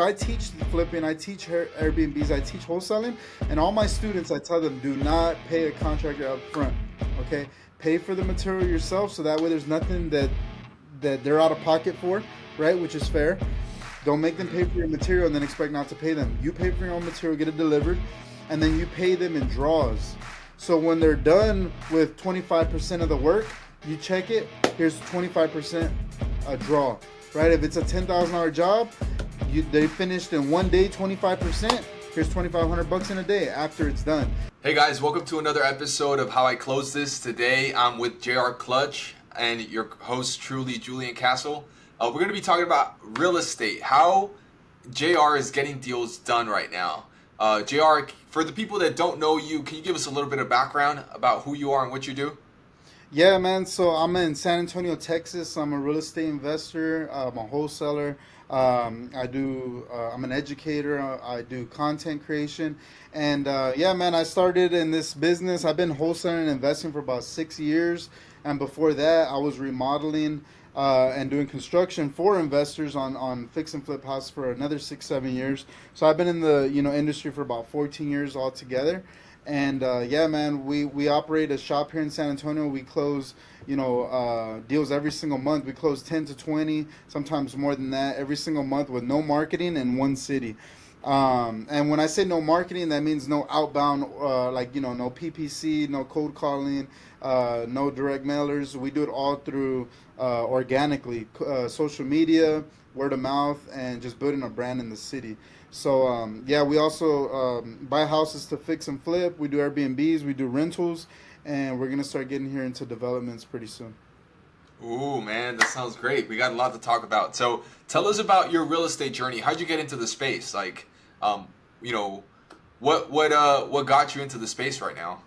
I teach flipping, I teach Airbnbs, I teach wholesaling, and all my students, I tell them, do not pay a contractor up front. Okay, pay for the material yourself, so that way there's nothing that they're out of pocket for, right? Which is fair. Don't make them pay for your material and then expect not to pay them. You pay for your own material, get it delivered, and then you pay them in draws. So when they're done with 25% of the work, you check it. Here's 25% a draw, right? If it's a $10,000 job, they finished in one day 25%. Here's $2,500 in a day after it's done. Hey guys, welcome to another episode of How I Close This. Today I'm with JR Clutch and your host truly, Julian Castle. We're going to be talking about real estate, how JR is getting deals done right now. JR, for the people that don't know you, can you give us a little bit of background about who you are and what you do? Yeah, man. So I'm in San Antonio, Texas. I'm a real estate investor. I'm a wholesaler. I'm an educator. I do content creation. And yeah, man, I started in this business. I've been wholesaling and investing for about 6 years. And before that, I was remodeling and doing construction for investors on fix and flip house for another 6, 7 years. So I've been in the industry for about 14 years altogether. And yeah, man, we operate a shop here in San Antonio. We close, deals every single month. We close 10 to 20, sometimes more than that, every single month with no marketing in one city. And when I say no marketing, that means no outbound, no PPC, no cold calling, no direct mailers. We do it all through organically, social media, word of mouth, and just building a brand in the city. So yeah, we also buy houses to fix and flip. We do Airbnbs, we do rentals, and we're gonna start getting here into developments pretty soon. Ooh, man, that sounds great. We got a lot to talk about. So tell us about your real estate journey. How'd you get into the space? Like, what got you into the space right now?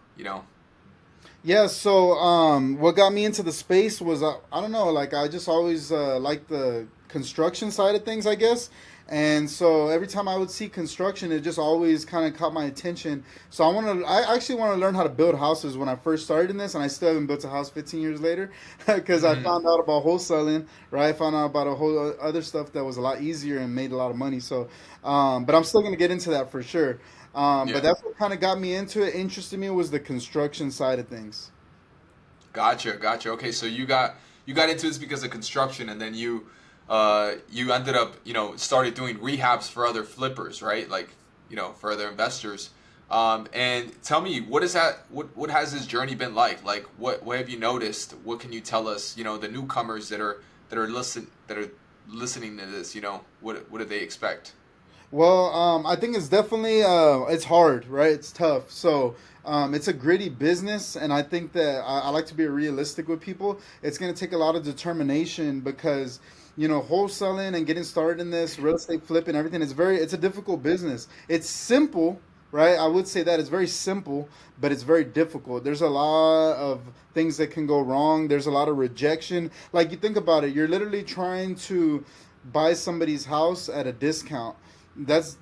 Yeah, so what got me into the space was I don't know, like I just always liked the construction side of things, I guess. And so every time I would see construction, it just always kind of caught my attention. So I actually want to learn how to build houses when I first started in this, and I still haven't built a house 15 years later because I found out about wholesaling, right? I found out about a whole other stuff that was a lot easier and made a lot of money. So, but I'm still going to get into that for sure. Yeah. But that's what kind of got me into it, interested me was the construction side of things. Gotcha. Okay, so you got into this because of construction, and then you ended up started doing rehabs for other flippers, right? Like for other investors. And tell me, what is that? What has this journey been like? Like what have you noticed? What can you tell us? The newcomers that are listening to this. What do they expect? Well, I think it's definitely it's hard, right? It's tough. So it's a gritty business, and I think that I like to be realistic with people. It's going to take a lot of determination because wholesaling and getting started in this real estate flipping everything it's a difficult business. It's simple, right? I would say that it's very simple, but it's very difficult. There's a lot of things that can go wrong. There's a lot of rejection. Like you think about it, you're literally trying to buy somebody's house at a discount. That's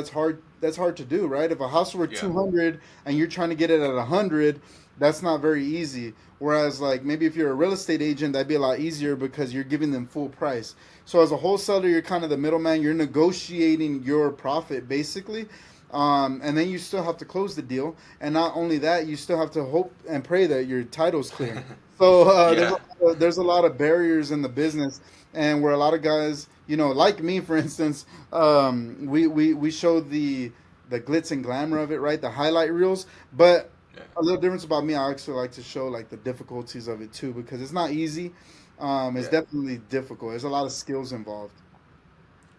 hard. That's hard to do, right? If a house were Yeah. 200 and you're trying to get it at 100, that's not very easy. Whereas, like maybe if you're a real estate agent, that'd be a lot easier because you're giving them full price. So as a wholesaler, you're kind of the middleman. You're negotiating your profit basically, and then you still have to close the deal. And not only that, you still have to hope and pray that your title's clear. So Yeah. there's a lot of barriers in the business, and where a lot of guys, like me, for instance, we show the glitz and glamour of it, right? The highlight reels, but Yeah. a little difference about me, I actually like to show like the difficulties of it too, because it's not easy. It's Yeah. definitely difficult. There's a lot of skills involved.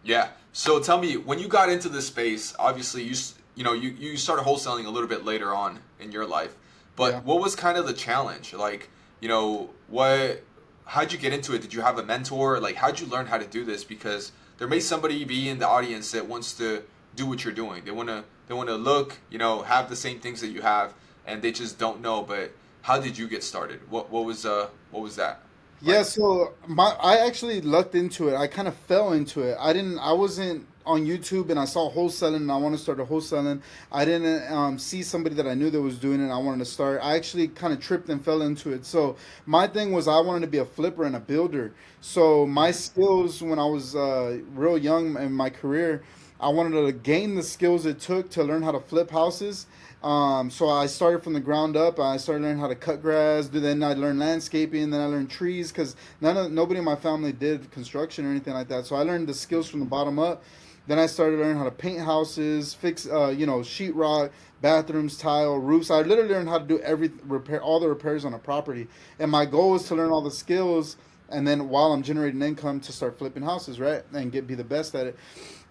Yeah. So tell me, when you got into this space, obviously you started wholesaling a little bit later on in your life, Yeah. but what was kind of the challenge? Like, how'd you get into it? Did you have a mentor? Like, how'd you learn how to do this? Because there may somebody be in the audience that wants to do what you're doing. They wanna look, have the same things that you have, and they just don't know. But how did you get started? What was that Yeah, like? so I actually lucked into it. I kind of fell into it. I wasn't on YouTube and I saw wholesaling and I want to start a wholesaling. I didn't see somebody that I knew that was doing it and I wanted to start. I actually kind of tripped and fell into it. So my thing was I wanted to be a flipper and a builder. So my skills when I was real young in my career, I wanted to gain the skills it took to learn how to flip houses. So I started from the ground up. I started learning how to cut grass. Then I learned landscaping. Then I learned trees because nobody in my family did construction or anything like that. So I learned the skills from the bottom up. Then I started learning how to paint houses, fix sheetrock, bathrooms, tile, roofs. I literally learned how to do repair all the repairs on a property. And my goal is to learn all the skills, and then while I'm generating income to start flipping houses, right, and be the best at it.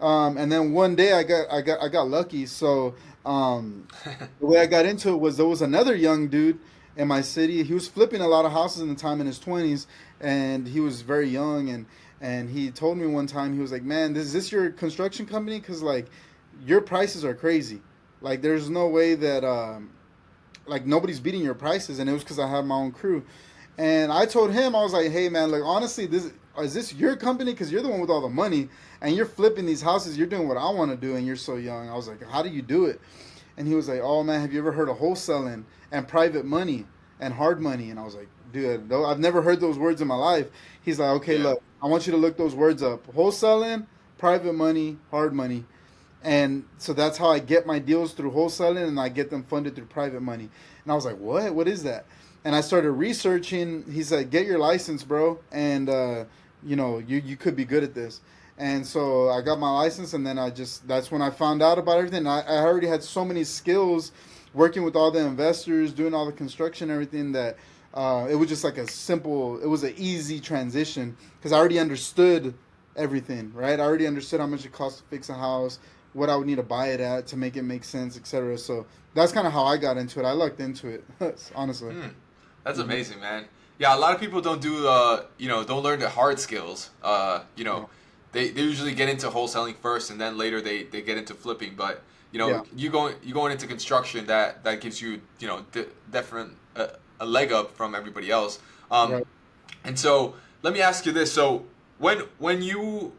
And then one day I got lucky. So the way I got into it was there was another young dude in my city. He was flipping a lot of houses in the time in his 20s, and he was very young. And he told me one time, he was like, "Man, is this your construction company? Because like your prices are crazy. Like there's no way that like nobody's beating your prices." And it was because I had my own crew. And I told him, I was like, "Hey man, like honestly, this is this your company? Because you're the one with all the money, and you're flipping these houses. You're doing what I want to do, and you're so young." I was like, "How do you do it?" And he was like, "Oh man, have you ever heard of wholesaling and private money and hard money?" And I was like, "Dude, no, I've never heard those words in my life." He's like, "Okay, Yeah. look, I want you to look those words up: wholesaling, private money, hard money." And so that's how I get my deals through wholesaling, and I get them funded through private money. And I was like, "What? What is that?" And I started researching. He said, "Get your license, bro, and you could be good at this." And so I got my license, and then that's when I found out about everything. I already had so many skills working with all the investors, doing all the construction, everything that it was just like it was an easy transition because I already understood everything, right? I already understood how much it costs to fix a house, what I would need to buy it at to make it make sense, etc. So that's kind of how I got into it. I lucked into it, honestly. Hmm. That's Hmm. amazing, man. Yeah, a lot of people don't do, don't learn the hard skills. Yeah, They usually get into wholesaling first, and then later they get into flipping. But yeah, you going into construction that gives you different a leg up from everybody else. right. And so let me ask you this: so when you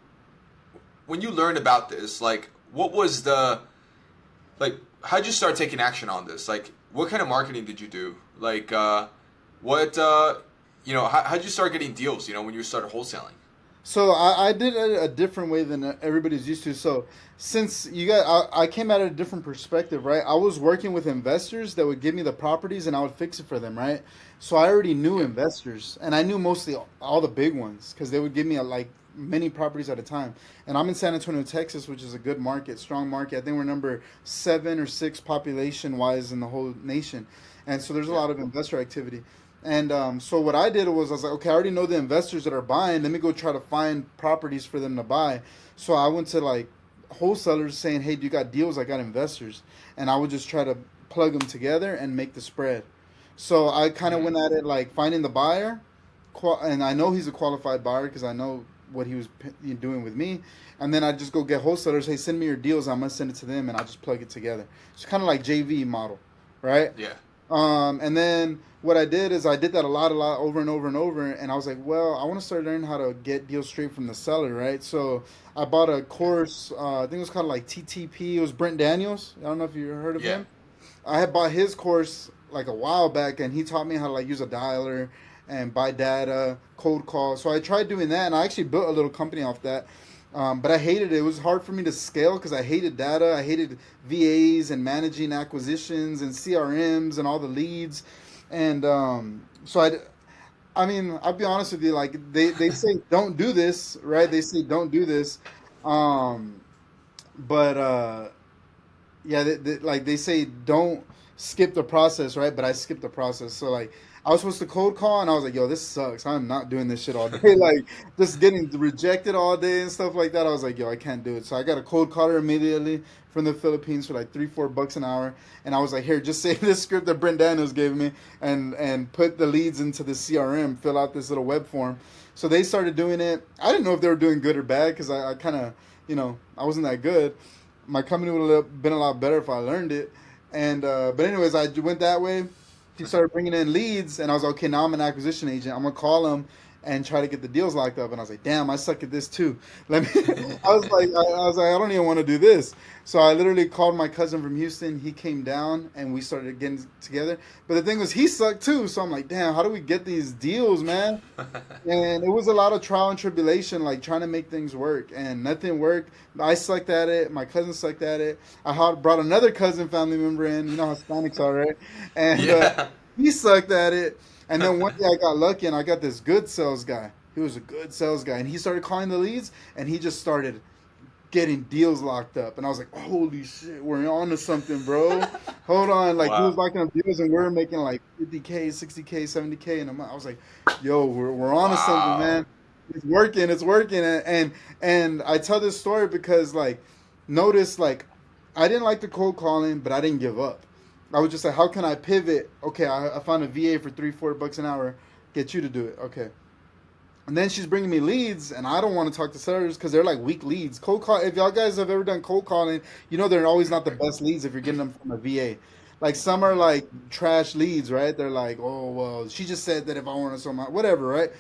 learned about this, like what was the like how'd you start taking action on this? Like what kind of marketing did you do? Like what how'd you start getting deals? When you started wholesaling. So I did it a different way than everybody's used to. So since I came at it a different perspective, right? I was working with investors that would give me the properties and I would fix it for them, right? So I already knew Yeah. investors and I knew mostly all the big ones because they would give me like many properties at a time. And I'm in San Antonio, Texas, which is a good market, strong market. I think we're number 7 or 6 population wise in the whole nation. And so there's a Yeah. lot of investor activity. And so what I did was I was like, okay, I already know the investors that are buying. Let me go try to find properties for them to buy. So I went to like wholesalers saying, hey, do you got deals? I got investors. And I would just try to plug them together and make the spread. So I kind of Mm. went at it like finding the buyer. And I know he's a qualified buyer because I know what he was doing with me. And then I just go get wholesalers. Hey, send me your deals. I'm going to send it to them and I'll just plug it together. It's kind of like JV model, right? Yeah. And then what I did is I did that a lot, over and over and over. And I was like, well, I want to start learning how to get deals straight from the seller, right? So I bought a Yeah. course. I think it was called like TTP. It was Brent Daniels. I don't know if you heard of Yeah. him. I had bought his course like a while back, and he taught me how to like use a dialer and buy data, cold call. So I tried doing that, and I actually built a little company off that. But I hated it. It was hard for me to scale because I hated data. I hated VAs and managing acquisitions and CRMs and all the leads. And I mean, I'll be honest with you. Like they say, don't do this, right? They say don't do this. Um, but yeah, like they say, don't skip the process, right? But I skipped the process. So like, I was supposed to cold call, and I was like, yo, this sucks. I'm not doing this shit all day. Like, just getting rejected all day and stuff like that. I was like, yo, I can't do it. So I got a cold caller immediately from the Philippines for like 3, 4 bucks an hour, and I was like, here, just save this script that Brent Daniels gave me, and put the leads into the CRM, fill out this little web form. So they started doing it. I didn't know if they were doing good or bad because I kind of, I wasn't that good. My company would have been a lot better if I learned it. And but anyways, I went that way. He started bringing in leads, and I was like, okay. Now I'm an acquisition agent. I'm gonna call them and try to get the deals locked up. And I was like, damn, I suck at this too. Let me. I was like, I don't even want to do this. So I literally called my cousin from Houston. He came down and we started getting together. But the thing was, he sucked too. So I'm like, damn, how do we get these deals, man? And it was a lot of trial and tribulation, like trying to make things work, and nothing worked. I sucked at it. My cousin sucked at it. Brought another cousin family member in. You know how Hispanics are, right? And Yeah. he sucked at it. And then one day I got lucky and I got this good sales guy. He was a good sales guy, and he started calling the leads, and he just started getting deals locked up. And I was like, holy shit, we're on to something, bro. Hold on. Like, he was Wow. locking up deals, and we're making like 50K, 60K, 70K in a month. I was like, yo, we're on to something, Wow. man. It's working, it's working. And I tell this story because, like, notice, like, I didn't like the cold calling, but I didn't give up. I was just like, how can I pivot? Okay, I found a VA for 3, $4 an hour. Get you to do it. Okay. And then she's bringing me leads, and I don't want to talk to sellers because they're like weak leads. Cold call. If y'all guys have ever done cold calling, you know they're always not the best leads if you're getting them from a VA. Like, some are like trash leads, right? They're like, oh well, she just said that if I want to sell my whatever, right?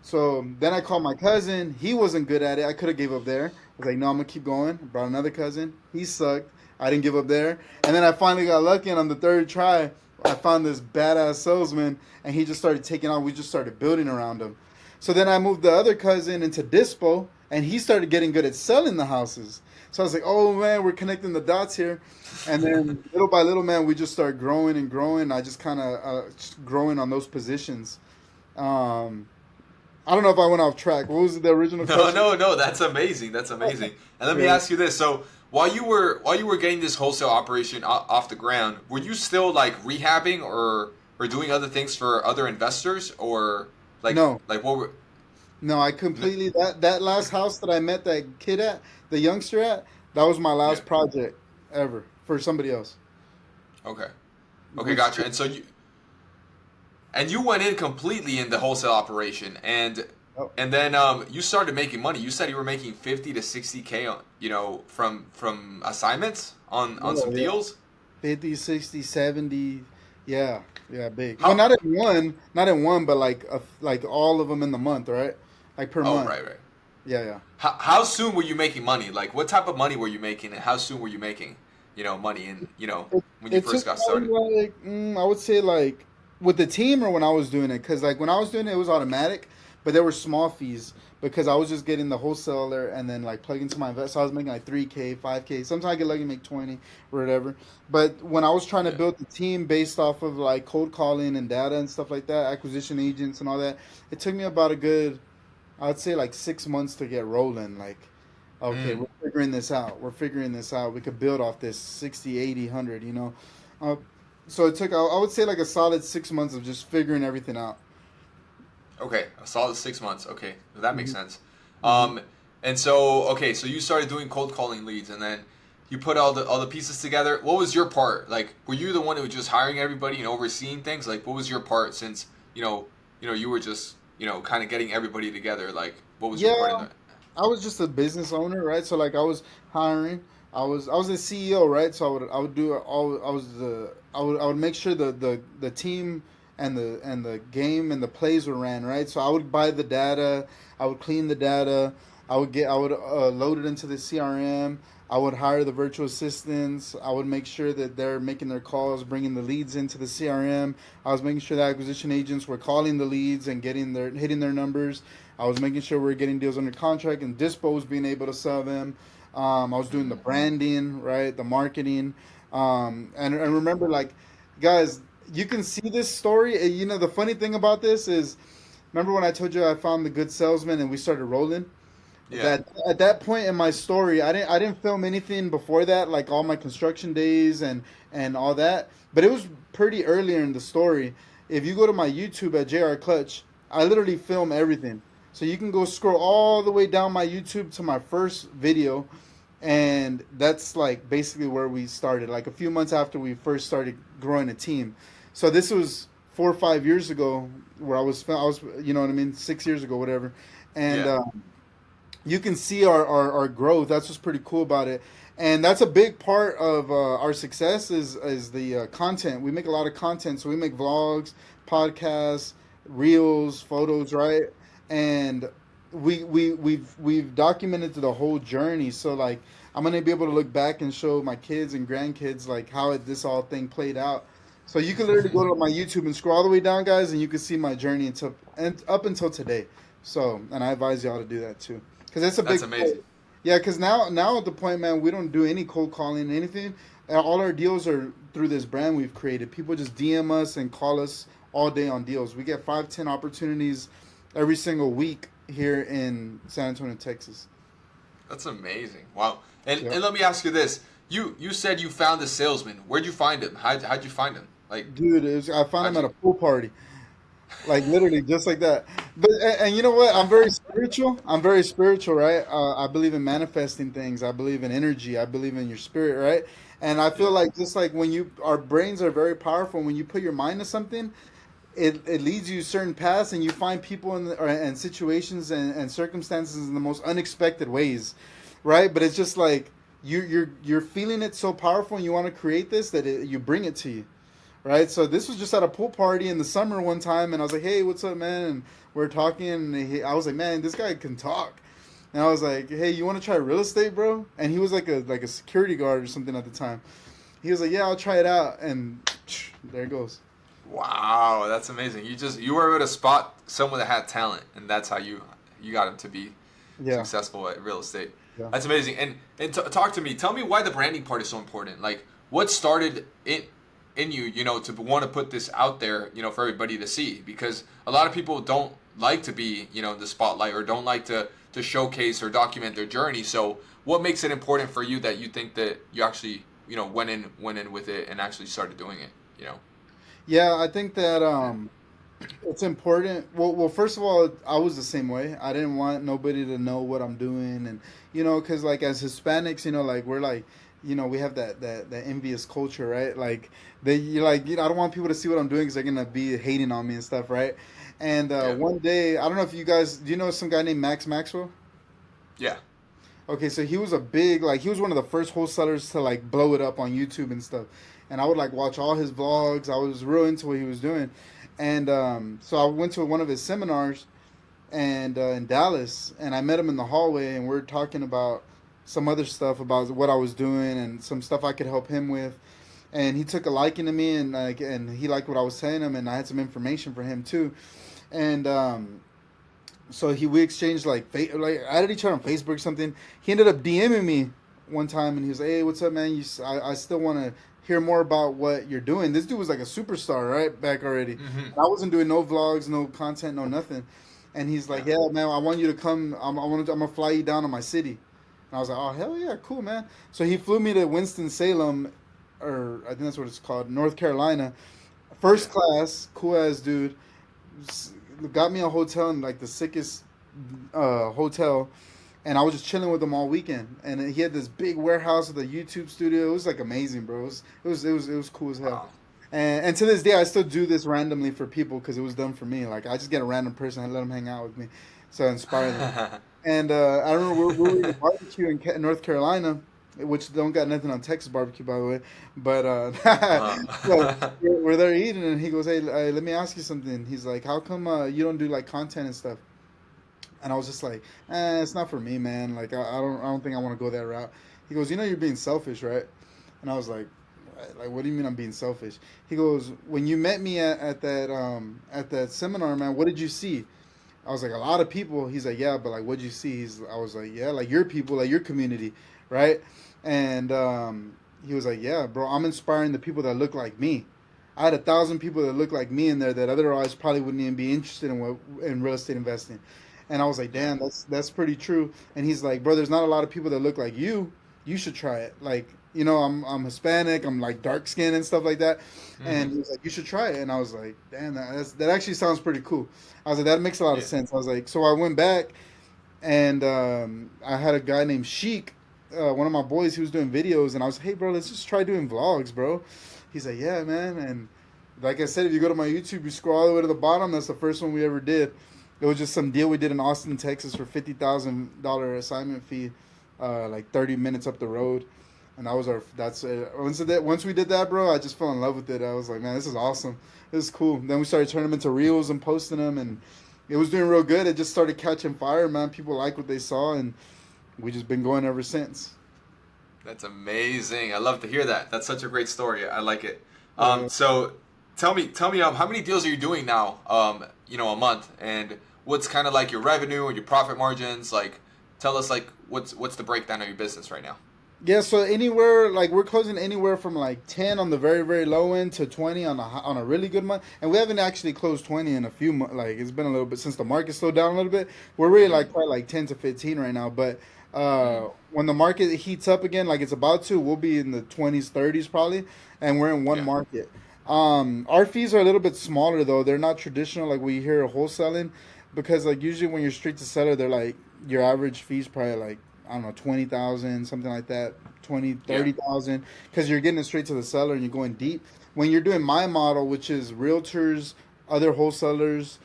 So then I called my cousin. He wasn't good at it. I could have gave up there. I was like, no, I'm gonna keep going. Brought another cousin. He sucked. I didn't give up there. And then I finally got lucky, and on the third try, I found this badass salesman, and he just started taking on. We just started building around him. So then I moved the other cousin into Dispo, and he started getting good at selling the houses. So I was like, oh man, we're connecting the dots here. And then little by little, man, we just started growing and growing. I just kind of just growing on those positions. Um, I don't know if I went off track. What was the original No, question? no, no. That's amazing. That's amazing. And let me Yeah. ask you this: so while you were getting this wholesale operation off the ground, were you still like rehabbing or doing other things for other investors, or No, like what were? no, I completely that last house that I met that kid at, the youngster at, that was my Yeah. last project ever for somebody else. Okay. Okay, Which gotcha. And you went in completely in the wholesale operation, oh, and then you started making money. You said you were making 50 to 60K, from assignments on oh some yeah. deals. 50, 60, 70. Yeah, yeah, big. Well, How? not in one, but like all of them in the month, right? Like per Oh, month. right, right. Yeah, yeah. How soon were you making money? Like, what type of money were you making, and how soon were you making, money, and It, when you it first took got probably started? like I would say like with the team or when I was doing it, because like when I was doing it, it was automatic, but there were small fees because I was just getting the wholesaler and then like plugging to my invest. So I was making like 3K, 5K. Sometimes I get lucky and make 20 or whatever. But when I was trying to Yeah. build the team based off of like cold calling and data and stuff like that, acquisition agents and all that, it took me about a good, I'd say like 6 months to get rolling. Like, okay, Mm. we're figuring this out. We're figuring this out. We could build off this 60, 80, 100, you know? Uh, so it took, I would say, like a solid 6 months of just figuring everything out. Okay, a solid 6 months. Okay, that makes Hmm. sense. Hmm. Um, and so okay, so you started doing cold calling leads, and then you put all the pieces together. What was your part? Like, were you the one who was just hiring everybody and overseeing things? Like, what was your part since you were just kind of getting everybody together? Like, what was your Yeah, part in that? I was just a business owner, right? So like I was hiring. I was the CEO, right? So I would do all. I would make sure the team and the game and the plays were ran, right? So I would buy the data. I would clean the data. I would load it into the CRM. I would hire the virtual assistants. I would make sure that they're making their calls, bringing the leads into the CRM. I was making sure the acquisition agents were calling the leads and hitting their numbers. I was making sure we are getting deals under contract and Dispo's being able to sell them. I was doing the Mm. branding, right, the marketing, and remember, like, guys, you can see this story. You know, the funny thing about this is, remember when I told you I found the good salesman and we started rolling? Yeah. That at that point in my story, I didn't film anything before that, like all my construction days and all that. But it was pretty earlier in the story. If you go to my YouTube at JR Clutch, I literally film everything. So you can go scroll all the way down my YouTube to my first video, and that's like basically where we started. Like a few months after we first started growing a team. So this was 4 or 5 years ago, where I was, you know what I mean, 6 years ago, whatever, and. Yeah. You can see our growth. That's what's pretty cool about it, and that's a big part of our success is the content. We make a lot of content, so we make vlogs, podcasts, reels, photos, right? and we've documented the whole journey. So like I'm gonna be able to look back and show my kids and grandkids like how this all thing played out. So you can literally go to my YouTube and scroll all the way down, guys, and you can see my journey until and up until today. So, and I advise y'all to do that too, because it's a That's big amazing. yeah. Because now at the point, man, we don't do any cold calling anything. All our deals are through this brand we've created. People just DM us and call us all day on deals. We get 5, 10 opportunities every single week here in San Antonio, Texas. That's amazing. Wow. Yep. And let me ask you this. You said you found a salesman. Where'd you find him? How'd you find him? Like, Dude, I found him how'd at you? a pool party. Like literally just like that. But and you know what, I'm very spiritual. I'm very spiritual, right? I believe in manifesting things. I believe in energy. I believe in your spirit, right? And I feel Yeah. like just like when you our brains are very powerful. When you put your mind to something, it leads you certain paths, and you find people and situations and circumstances in the most unexpected ways, right? But it's just like you're feeling it so powerful, and you want to create this that you bring it to you, right? So this was just at a pool party in the summer one time, and I was like, "Hey, what's up, man?" And we're talking, and I was like, "Man, this guy can talk." And I was like, "Hey, you want to try real estate, bro?" And he was like a security guard or something at the time. He was like, "Yeah, I'll try it out," and there it goes. Wow, that's amazing. You were able to spot someone that had talent, and that's how you got him to be Yeah, successful at real estate. yeah. That's amazing. And talk to me. Tell me why the branding part is so important. Like, what started in you, to want to put this out there, for everybody to see? Because a lot of people don't like to be, the spotlight, or don't like to showcase or document their journey. So, what makes it important for you that you think that you actually, went in with it and actually started doing it? You know. Yeah, I think that it's important. Well, first of all, I was the same way. I didn't want nobody to know what I'm doing, and because like as Hispanics, like we're like, we have that envious culture, right? Like you're like, I don't want people to see what I'm doing because they're gonna be hating on me and stuff, right? And Yeah. one day, I don't know if you guys do you know some guy named Max Maxwell? Yeah. Okay, so he was a big like he was one of the first wholesalers to like blow it up on YouTube and stuff. And I would like watch all his vlogs. I was real into what he was doing. And so I went to one of his seminars and in Dallas, and I met him in the hallway, and we are talking about some other stuff about what I was doing and some stuff I could help him with. And he took a liking to me, and he liked what I was telling him, and I had some information for him too. And so we exchanged like I added each other on Facebook or something. He ended up DMing me one time, and he was like, "Hey, what's up, man? I still want to hear more about what you're doing." This dude was like a superstar, right back already. Mm-hmm. I wasn't doing no vlogs, no content, no nothing. And he's like, Yeah. "Yeah, man, I want you to come. I'm gonna fly you down to my city." And I was like, "Oh hell yeah, cool, man." So he flew me to Winston Salem, or I think that's what it's called, North Carolina, Yeah. first class, cool ass dude. Got me a hotel in like the sickest hotel, and I was just chilling with him all weekend. And he had this big warehouse with a YouTube studio. It was like amazing, bro. It was cool as hell. Wow. And to this day, I still do this randomly for people because it was done for me. Like I just get a random person and let them hang out with me, so I inspire them. And I remember we were eating barbecue in North Carolina, which don't got nothing on Texas barbecue, by the way. But so uh, we're there eating, and he goes, "Hey, let me ask you something." He's like, "How come you don't do like content and stuff?" And I was just like, "It's not for me, man. Like I don't think I want to go that route." He goes, "You're being selfish, right?" And I was like, "Like, what do you mean I'm being selfish?" He goes, "When you met me at that seminar, man, what did you see?" I was like, "A lot of people." He's like, "Yeah, but like, what'd you see?" I was like, "Yeah, like your people, like your community, right?" And he was like, "Yeah, bro, I'm inspiring the people that look like me. I had 1,000 people that look like me in there that otherwise probably wouldn't even be interested in real estate investing." And I was like, yeah. "Damn, that's pretty true." And he's like, "Bro, there's not a lot of people that look like you. You should try it. Like, I'm Hispanic. I'm like dark skinned and stuff like that." And Mm-hmm. he was like, "You should try it." And I was like, "Damn, that actually sounds pretty cool." I was like, "That makes a lot of Yeah. sense." I was like, so I went back, and I had a guy named Sheik, one of my boys. He was doing videos, and I was like, "Hey, bro, let's just try doing vlogs, bro." He's like, "Yeah, man." And like I said, if you go to my YouTube, you scroll all the way to the bottom. That's the first one we ever did. It was just some deal we did in Austin, Texas, for $50,000 assignment fee, like 30 minutes up the road. And that was our. That's once we did that, bro. I just fell in love with it. I was like, man, this is awesome. This is cool. Then we started turning them into reels and posting them, and it was doing real good. It just started catching fire, man. People like what they saw, and we just been going ever since. That's amazing. I love to hear that. That's such a great story. I like it. Uh, So tell me, how many deals are you doing now? A month, and what's kind of like your revenue and your profit margins? Like, tell us like what's the breakdown of your business right now? Yeah, so anywhere like we're closing anywhere from like 10 on the very very low end to 20 on on a really good month, and we haven't actually closed 20 in a few months. Like it's been a little bit since the market slowed down a little bit. We're really Mm-hmm. like probably like 10 to 15 right now, but Mm-hmm. when the market heats up again, like it's about to, we'll be in the 20s, 30s probably, and we're in one Yeah. market. Our fees are a little bit smaller though. They're not traditional like we hear wholesaling, because like usually when you're straight to seller, they're like your average fees probably like I don't know 20,000 something like that, 20 Yeah. 30,000, because you're getting it straight to the seller and you're going deep. When you're doing my model, which is realtors, other wholesalers,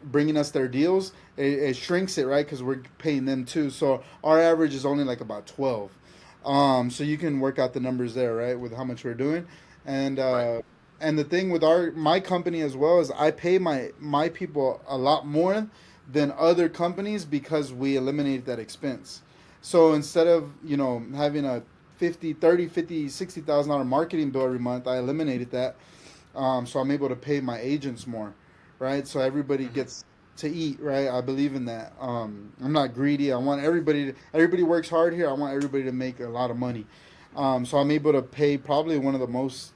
bringing us their deals, it shrinks it, right? Because we're paying them too. So our average is only like about 12. So you can work out the numbers there, right, with how much we're doing, and Right. uh, and the thing with our my company as well is I pay my people a lot more than other companies because we eliminated that expense. So instead of having a 50, 30, 50, $60,000 marketing bill every month, I eliminated that. So I'm able to pay my agents more, right? So everybody Mm-hmm. gets to eat, right? I believe in that. I'm not greedy. I want everybody works hard here. I want everybody to make a lot of money. So I'm able to pay probably one of the most,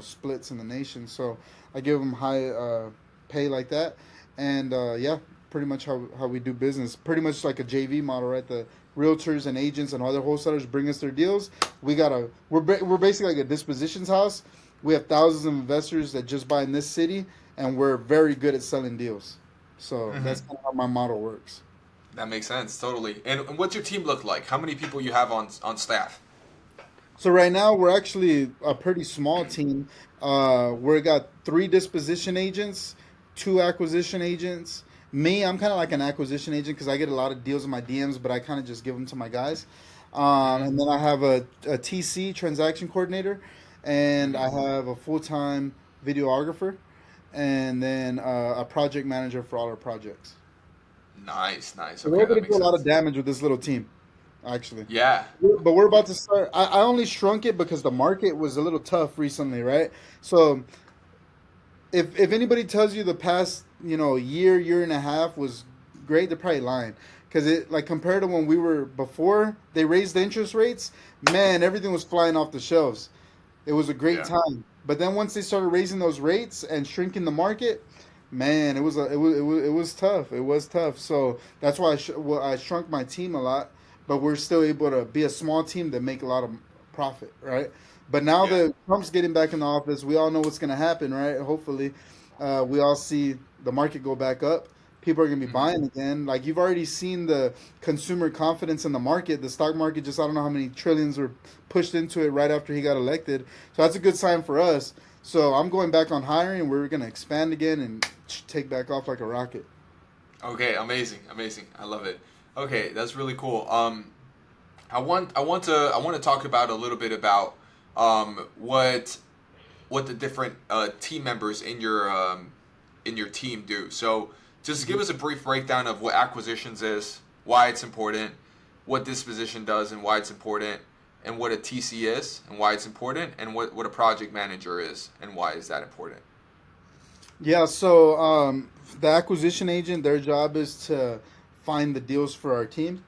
splits in the nation. So I give them high pay like that, and yeah, pretty much how we do business. Pretty much like a JV model, right? The realtors and agents and other wholesalers bring us their deals. We're basically like a dispositions house. We have thousands of investors that just buy in this city, and we're very good at selling deals. So Mm-hmm. that's kind of how my model works. That makes sense, totally. And what's your team look like? How many people you have on staff? So right now we're actually a pretty small team. We got three disposition agents, two acquisition agents. Me, I'm kind of like an acquisition agent because I get a lot of deals in my DMs, but I kind of just give them to my guys. Mm-hmm. And then I have a TC transaction coordinator, and Mm-hmm. I have a full time videographer, and then a project manager for all our projects. Nice, nice. So we're Okay, able that to do makes a lot of sense. damage with this little team, actually. Yeah. But we're Yeah. about to start. I only shrunk it because the market was a little tough recently, right? So if anybody tells you the past year and a half was great, they're probably lying. Because it, like, compared to when we were before they raised the interest rates, man, everything was flying off the shelves. It was a great Yeah. time. But then once they started raising those rates and shrinking the market, man, it was tough. It was tough. So that's why I shrunk my team a lot. But we're still able to be a small team that make a lot of profit, right? But now Yeah. that Trump's getting back in the office, we all know what's going to happen, right? Hopefully, we all see the market go back up. People are going to be Mm-hmm. buying again. Like you've already seen the consumer confidence in the market. The stock market just, I don't know how many trillions were pushed into it right after he got elected. So that's a good sign for us. So I'm going back on hiring. We're going to expand again and take back off like a rocket. Okay, amazing, amazing. I love it. Okay, that's really cool. I want to talk about a little bit about what the different team members in your team do. So just give us a brief breakdown of what acquisitions is, why it's important, what disposition does and why it's important, and what a TC is and why it's important, and what a project manager is and why is that important. Yeah, so the acquisition agent, their job is to find the deals for our team,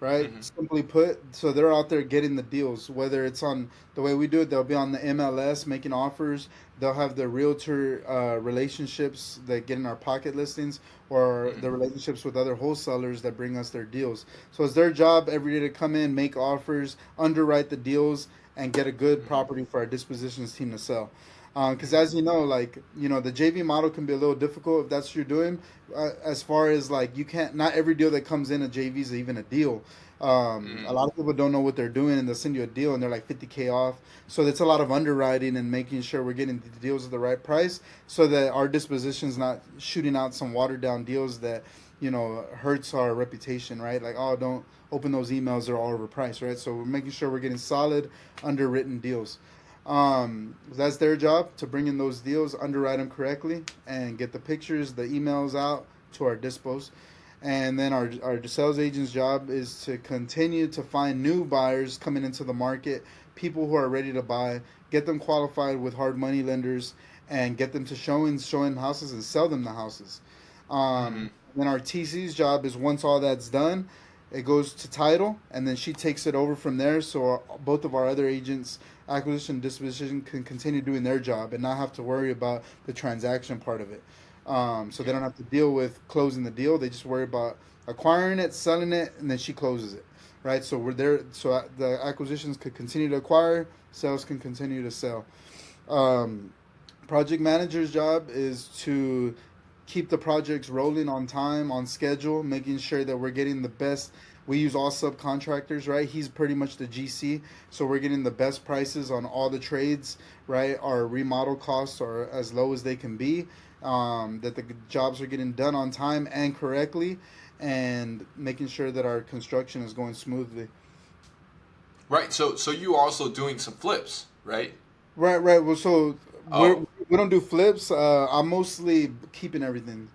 right? Mm-hmm. Simply put, so they're out there getting the deals. Whether it's on the way we do it, they'll be on the MLS making offers. They'll have the realtor relationships that get in our pocket listings, or Mm-hmm. the relationships with other wholesalers that bring us their deals. So it's their job every day to come in, make offers, underwrite the deals, and get a good Mm-hmm. property for our dispositions team to sell. Because Mm-hmm. as you know, like the JV model can be a little difficult if that's what you're doing. As far as like you can't, not every deal that comes in a JV is even a deal. A Mm-hmm. lot of people don't know what they're doing, and they'll send you a deal, and they're like 50K off. So it's a lot of underwriting and making sure we're getting the deals at the right price, so that our disposition's not shooting out some watered down deals that hurts our reputation, right? Like, oh, don't open those emails; they're all overpriced, right? So we're making sure we're getting solid, underwritten deals. That's their job to bring in those deals, underwrite them correctly, and get the pictures, the emails out to our dispos. And then our sales agent's job is to continue to find new buyers coming into the market, people who are ready to buy, get them qualified with hard money lenders, and get them to showing houses and sell them the houses. Mm-hmm. Then our TC's job is once all that's done, it goes to title, and then she takes it over from there. So both of our other agents, acquisition and disposition, can continue doing their job and not have to worry about the transaction part of it. So they Yeah. don't have to deal with closing the deal. They just worry about acquiring it, selling it, and then she closes it, right? So we're there. So the acquisitions could continue to acquire, sales can continue to sell. Um, Project manager's job is to keep the projects rolling on time, on schedule, making sure that we're getting the best. We use all subcontractors, right? He's pretty much the GC, so we're getting the best prices on all the trades, right? Our remodel costs are as low as they can be. That the jobs are getting done on time and correctly, and making sure that our construction is going smoothly. Right. So you are also doing some flips, right? Right, right. Well, so Oh, we don't do flips. I'm mostly keeping everything.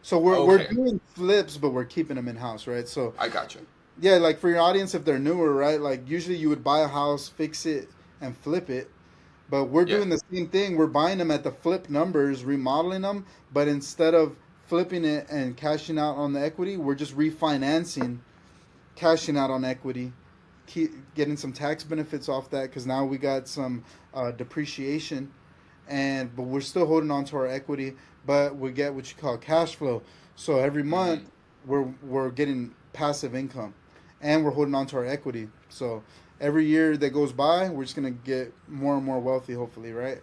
So we're okay. doing flips, but we're keeping them in house, right? So I got you. yeah, like for your audience, if they're newer, right? Like usually you would buy a house, fix it, and flip it. But we're Yeah. doing the same thing. We're buying them at the flip numbers, remodeling them, but instead of flipping it and cashing out on the equity, we're just refinancing, cashing out on equity, keep getting some tax benefits off that because now we got some depreciation, and but we're still holding on to our equity, but we get what you call cash flow. So every Mm-hmm. month we're getting passive income, and we're holding on to our equity. So every year that goes by, we're just gonna get more and more wealthy, hopefully, right?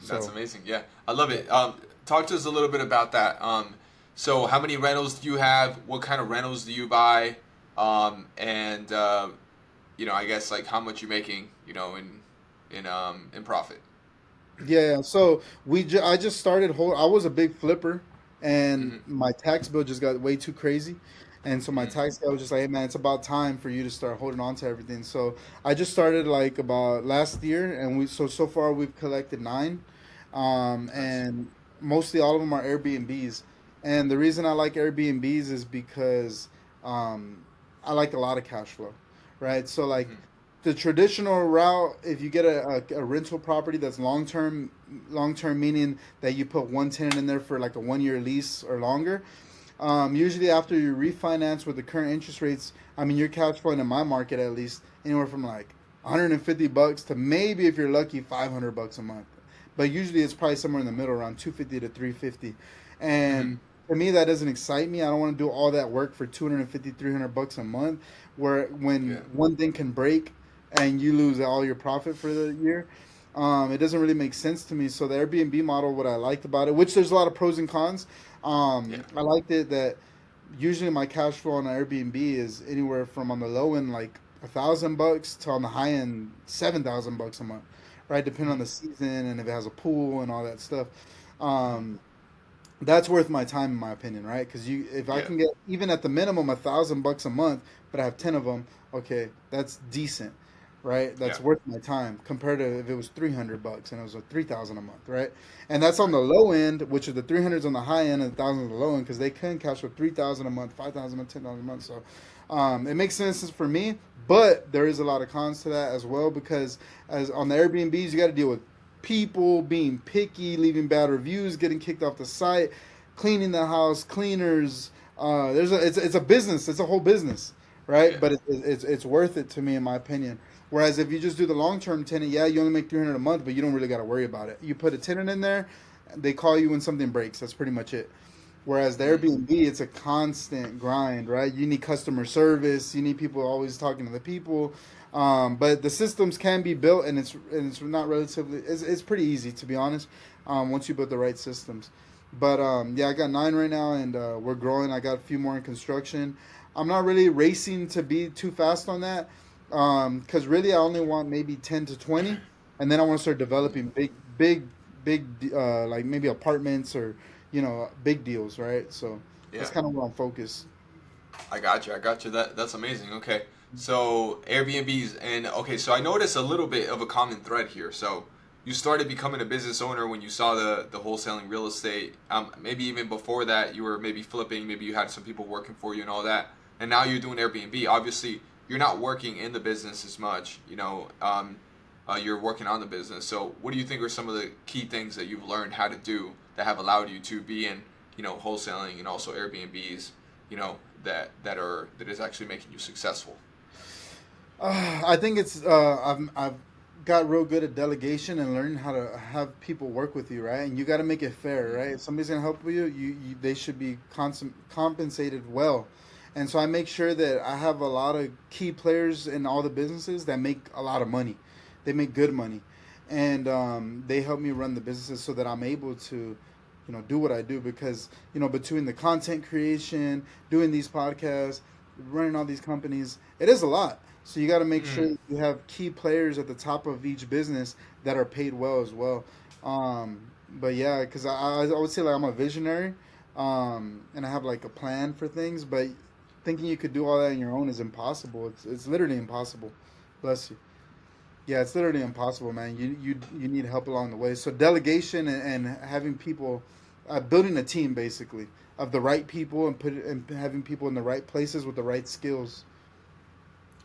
That's So amazing. Yeah, I love it. Talk to us a little bit about that. So how many rentals do you have? What kind of rentals do you buy? And I guess like how much you're making, in profit. yeah, yeah. So I just started I was a big flipper, and Mm-hmm. my tax bill just got way too crazy, and so my Mm-hmm. tax guy was just like, "Hey man, it's about time for you to start holding on to everything." So I just started like about last year, and so far we've collected nine, Nice. and mostly all of them are Airbnbs. And the reason I like Airbnbs is because um, I like a lot of cash flow, right? So like Mm-hmm. the traditional route, if you get a rental property that's long term meaning that you put one tenant in there for like a 1 year lease or longer. Usually after you refinance with the current interest rates, I mean you're cash flowing in my market at least anywhere from like $150 to maybe if you're lucky $500 a month. But usually it's probably somewhere in the middle around 250 to 350. Mm-hmm. And to me that doesn't excite me. I don't want to do all that work for 250 $300 a month where when Yeah. one thing can break and you lose all your profit for the year. It doesn't really make sense to me. So the Airbnb model, what I liked about it, which there's a lot of pros and cons. Yeah. I liked it that usually my cash flow on Airbnb is anywhere from on the low end like $1,000 to on the high end $7,000 a month, right? Depending on Mm-hmm. the season and if it has a pool and all that stuff. Mm-hmm. Um, that's worth my time in my opinion, right? Because if I Yeah. can get even at the minimum $1,000 a month, but I have 10 of them, okay, that's decent, right? Yeah. That's worth my time compared to if it was $300 and it was a 3,000 a month, right? And that's on Right. the low end, which are the 300s on the high end and the thousands on the low end because they can cash for 3,000 a month, 5,000 a month, 10,000 a month. So it makes sense for me, but there is a lot of cons to that as well because as on the Airbnbs, you got to deal with people being picky, leaving bad reviews, getting kicked off the site, cleaning the house, cleaners. It's a business. It's a whole business, right? Yeah. But it's worth it to me in my opinion. Whereas if you just do the long term tenant, yeah, you only make 300 a month, but you don't really got to worry about it. You put a tenant in there, they call you when something breaks. That's pretty much it. Whereas the Mm-hmm. Airbnb, it's a constant grind, right? You need customer service. You need people always talking to the people. But the systems can be built, and it's not relatively. It's pretty easy to be honest. Once you build the right systems. But yeah, I got nine right now, and we're growing. I got a few more in construction. I'm not really racing to be too fast on that, because really I only want maybe 10 to 20, and then I want to start Mm-hmm. developing big, like maybe apartments or big deals, right? So that's Yeah. kind of where I'm focused. I got you. I got you. That's amazing. Okay. So Airbnbs, and okay, so I noticed a little bit of a common thread here. So you started becoming a business owner when you saw the wholesaling real estate. Maybe even before that, you were maybe flipping. Maybe you had some people working for you and all that. And now you're doing Airbnb. Obviously, you're not working in the business as much. You're working on the business. So what do you think are some of the key things that you've learned how to do that have allowed you to be in, wholesaling and also Airbnbs, that is actually making you successful? I think I've got real good at delegation and learning how to have people work with you, right? And you got to make it fair, right? If somebody's gonna help you, they should be compensated well. And so I make sure that I have a lot of key players in all the businesses that make a lot of money. They make good money, and they help me run the businesses so that I'm able to, do what I do because between the content creation, doing these podcasts, running all these companies, it is a lot. So you got to make sure Mm, that you have key players at the top of each business that are paid well as well. But yeah, because I would say like I'm a visionary, and I have like a plan for things. But thinking you could do all that on your own is impossible. It's literally impossible. Bless you. Yeah, it's literally impossible, man. You need help along the way. So delegation and having people, building a team basically of the right people and having people in the right places with the right skills.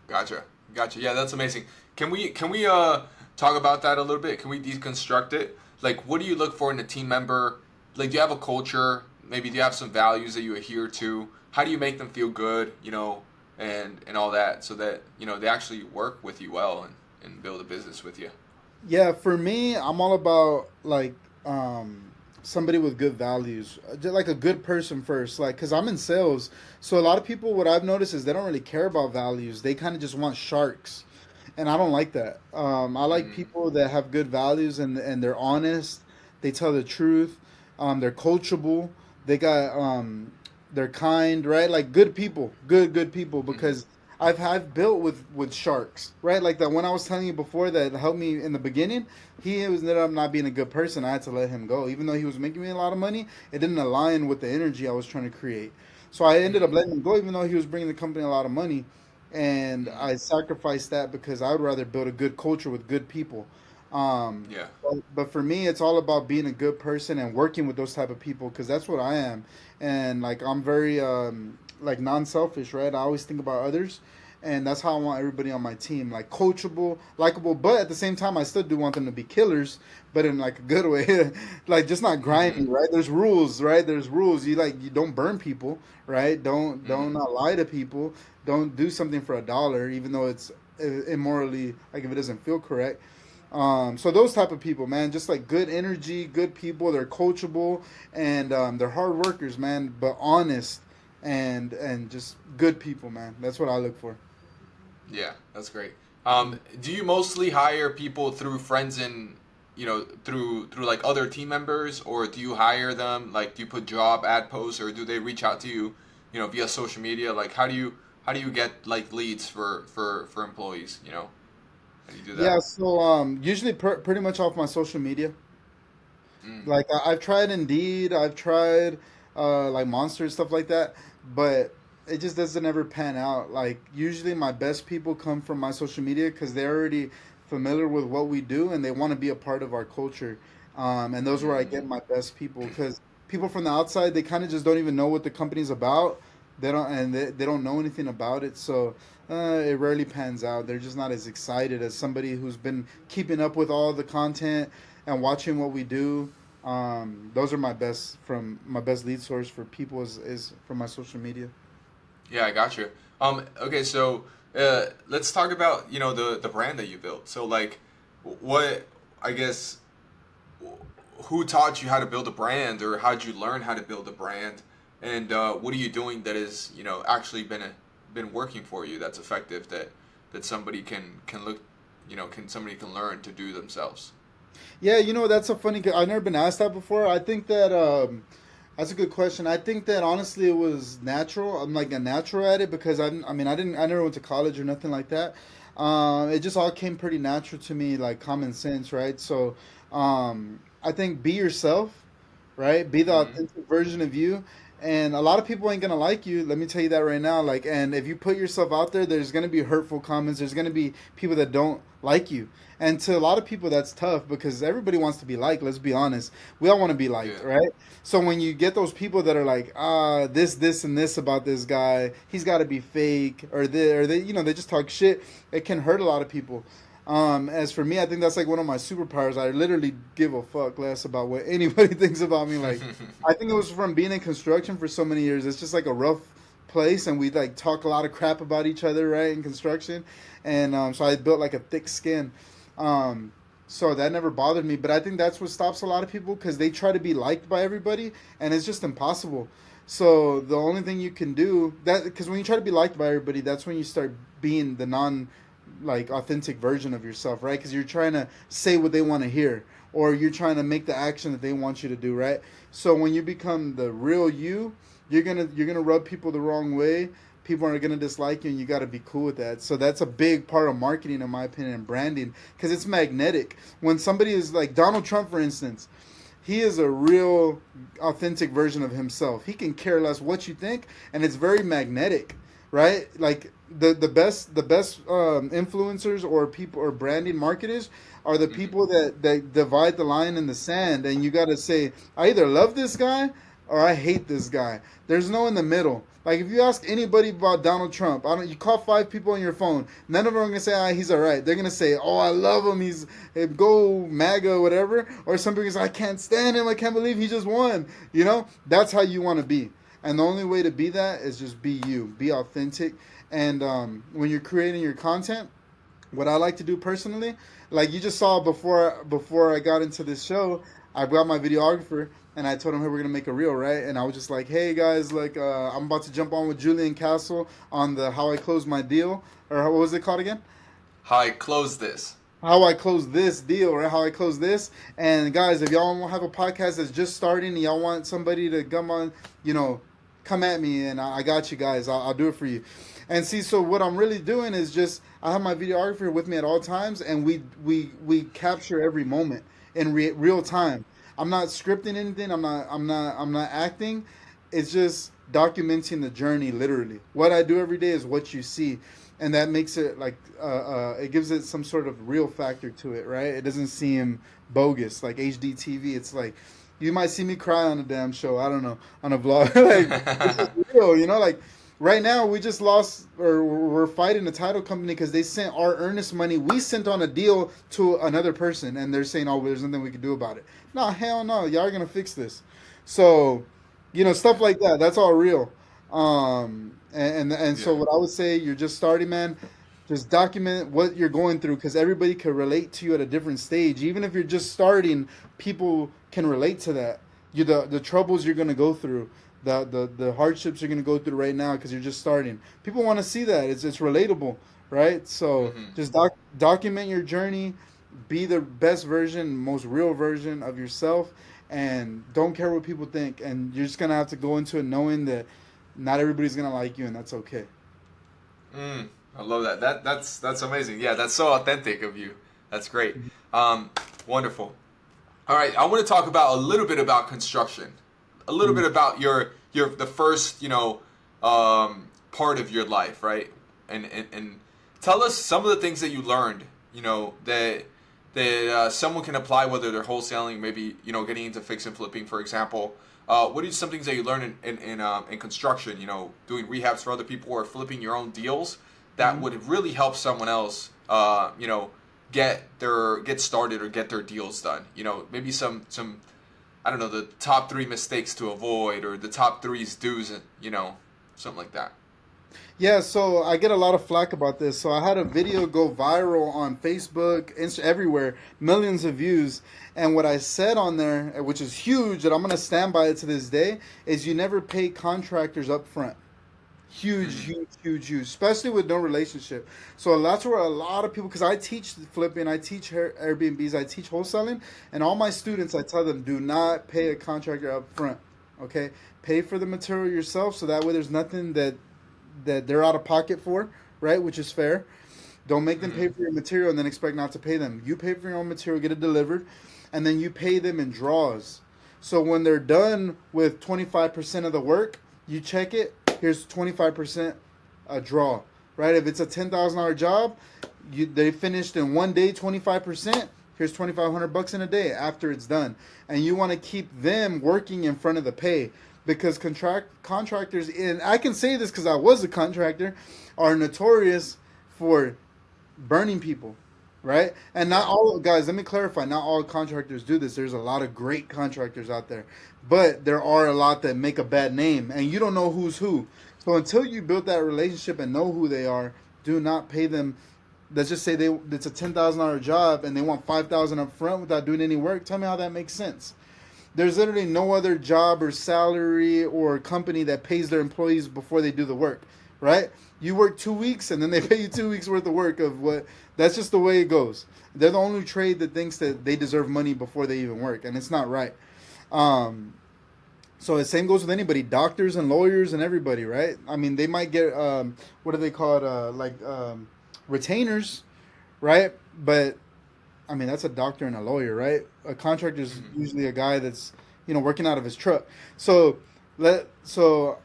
gotcha, gotcha. Yeah, that's amazing. Can we talk about that a little bit? Can we deconstruct it? Like, what do you look for in a team member? Like, do you have a culture? Maybe do you have some values that you adhere to? How do you make them feel good? And all that, so that they actually work with you well and build a business with you. Yeah, for me, I'm all about like somebody with good values, just like a good person first. Like, cause I'm in sales, so a lot of people, what I've noticed is they don't really care about values. They kind of just want sharks, and I don't like that. I like Mm, people that have good values and they're honest. They tell the truth. They're coachable. They got they're kind, right? Like good people, good people. mm-hmm, Because I've built with sharks, right? Like that one I was telling you before that helped me in the beginning. He was ended up not being a good person. I had to let him go, even though he was making me a lot of money. It didn't align with the energy I was trying to create. So I ended up letting him go, even though he was bringing the company a lot of money. And mm-hmm. I sacrificed that because I would rather build a good culture with good people. Um, Yeah. but for me, it's all about being a good person and working with those type of people because that's what I am. And like I'm very like non-selfish, right? I always think about others, and that's how I want everybody on my team, like coachable, likable. But at the same time, I still do want them to be killers, but in like a good way, like just not grimy, Mm-hmm, right? There's rules, right? There's rules. You don't burn people, right? Don't mm-hmm. not lie to people. Don't do something for a dollar, even though it's immorally like if it doesn't feel correct. So those type of people, man, just like good energy, good people. They're coachable and they're hard workers, man, but honest and just good people, man. That's what I look for. Yeah, that's great. Do you mostly hire people through friends and through like other team members, or do you hire them? Like, do you put job ad posts, or do they reach out to you, via social media? Like, how do you get like leads for employees? How do you do Yeah, that? so usually pretty much off my social media. Mm, Like I've tried Indeed, I've tried like Monster and stuff like that, but it just doesn't ever pan out. Like usually my best people come from my social media because they're already familiar with what we do and they want to be a part of our culture. And those are where I get mm, my best people because people from the outside they kind of just don't even know what the company's about. They don't know anything about it, so it rarely pans out. They're just not as excited as somebody who's been keeping up with all the content and watching what we do. Those are my best lead source for people is from my social media. yeah, I got you. Okay, so let's talk about the brand that you built. So like, what I guess who taught you how to build a brand, or how did you learn how to build a brand, and what are you doing that is actually been working for you, that's effective, that somebody can look, can somebody can learn to do themselves. Yeah, that's a funny. I've never been asked that before. I think that that's a good question. I think that honestly it was natural. I'm like a natural at it because I mean I never went to college or nothing like that. It just all came pretty natural to me, like common sense, right? So I think be yourself, right? Be the Mm-hmm. authentic version of you, And a lot of people ain't gonna like you. Let me tell you that right now. Like, and if you put yourself out there, there's gonna be hurtful comments. There's gonna be people that don't like you. And to a lot of people, that's tough because everybody wants to be liked. Let's be honest. We all want to be liked, Yeah. right? So when you get those people that are like, this, and this about this guy, he's got to be fake, or they just talk shit. It can hurt a lot of people. As for me, I think that's like one of my superpowers. I literally give a fuck less about what anybody thinks about me. Like, I think it was from being in construction for so many years. It's just like a rough place, and we like talk a lot of crap about each other, right, in construction, and so I built like a thick skin. Um, so that never bothered me, but I think that's what stops a lot of people because they try to be liked by everybody, and it's just impossible. So the only thing you can do that because when you try to be liked by everybody, that's when you start being the non like authentic version of yourself, right? Because you're trying to say what they want to hear, or you're trying to make the action that they want you to do, right? So when you become the real you, you're gonna rub people the wrong way. People are gonna dislike you, and you got to be cool with that. So that's a big part of marketing, in my opinion, and branding, because it's magnetic. When somebody is like Donald Trump, for instance, he is a real authentic version of himself. He can care less what you think, and it's very magnetic, right? Like the best influencers or people or branding marketers are the Hmm. people that divide the line in the sand, and you got to say, I either love this guy or I hate this guy. There's no in the middle. Like if you ask anybody about Donald Trump, I don't. You call five people on your phone, none of them are gonna say, he's all right. They're gonna say, oh, I love him. He's go MAGA, whatever. Or some people say, I can't stand him. I can't believe he just won. That's how you want to be. And the only way to be that is just be you, be authentic. And when you're creating your content, what I like to do personally, like you just saw before I got into this show, I got my videographer and I told him, hey, we're gonna make a reel, right? And I was just like, hey guys, like I'm about to jump on with Julian Castle on the how I closed my deal, or what was it called again? How I close this. How I close this deal, right? How I close this. And guys, if y'all have a podcast that's just starting and y'all want somebody to come on, you know, come at me and I got you guys. I'll do it for you. And see, so what I'm really doing is just I have my videographer with me at all times, and we capture every moment in real time. I'm not scripting anything. I'm not acting. It's just documenting the journey literally. What I do every day is what you see, and that makes it like it gives it some sort of real factor to it, right? It doesn't seem bogus like HD TV. It's like you might see me cry on a damn show. I don't know, on a vlog. Like this is real, like right now we just lost or we're fighting the title company because they sent our earnest money we sent on a deal to another person, and they're saying, oh, well, there's nothing we can do about it. No, hell no, y'all are gonna fix this. So stuff like that, that's all real. And so Yeah. what I would say, you're just starting, man, just document what you're going through because everybody can relate to you at a different stage. Even if you're just starting, people can relate to that. The troubles you're gonna go through, the hardships you're gonna go through right now because you're just starting. People want to see that. It's relatable, right? So Hmm. just document your journey, be the best version, most real version of yourself, and don't care what people think. And you're just gonna have to go into it knowing that not everybody's gonna like you, and that's okay. Mm, I love that. That's amazing. Yeah, that's so authentic of you. That's great. Um, Wonderful. All right, I want to talk about a little bit about construction, a little bit Mhm. about your the first part of your life, right? And tell us some of the things that you learned, that someone can apply, whether they're wholesaling, maybe getting into fix and flipping, for example. What are some things that you learned in construction? Doing rehabs for other people or flipping your own deals that Mhm. would really help someone else. Get started or get their deals done. Maybe some I don't know, the top three mistakes to avoid or the top threes do's, something like that. Yeah, so I get a lot of flack about this. So I had a video go viral on Facebook, Insta, everywhere, millions of views. And what I said on there, which is huge, that I'm gonna stand by it to this day, is you never pay contractors up front. Huge, Mm-hmm. huge, huge, huge, especially with no relationship. So that's where a lot of people, because I teach flipping, I teach Airbnbs, I teach wholesaling, and all my students, I tell them, do not pay a contractor up front. Okay, pay for the material yourself, so that way there's nothing that they're out of pocket for, right? Which is fair. Don't make them Mm-hmm. pay for your material and then expect not to pay them. You pay for your own material, get it delivered, and then you pay them in draws. So when they're done with 25% of the work, you check it. Here's 25% a draw, right? If it's a $10,000 job, they finished in one day 25%. Here's 2,500 bucks in a day after it's done, and you want to keep them working in front of the pay because contractors, and I can say this because I was a contractor, are notorious for burning people, right? And not all guys. Let me clarify. Not all contractors do this. There's a lot of great contractors out there, but there are a lot that make a bad name, and you don't know who's who. So until you build that relationship and know who they are, do not pay them. Let's just say it's a $10,000 job and they want 5,000 up front without doing any work. Tell me how that makes sense. There's literally no other job or salary or company that pays their employees before they do the work, right? You work 2 weeks and then they pay you 2 weeks worth of work of what. That's just the way it goes. They're the only trade that thinks that they deserve money before they even work, and it's not right. So the same goes with anybody, doctors and lawyers and everybody, right? I mean, they might get what do they call it, retainers, right? But I mean, that's a doctor and a lawyer, right? A contractor is usually a guy that's working out of his truck. So so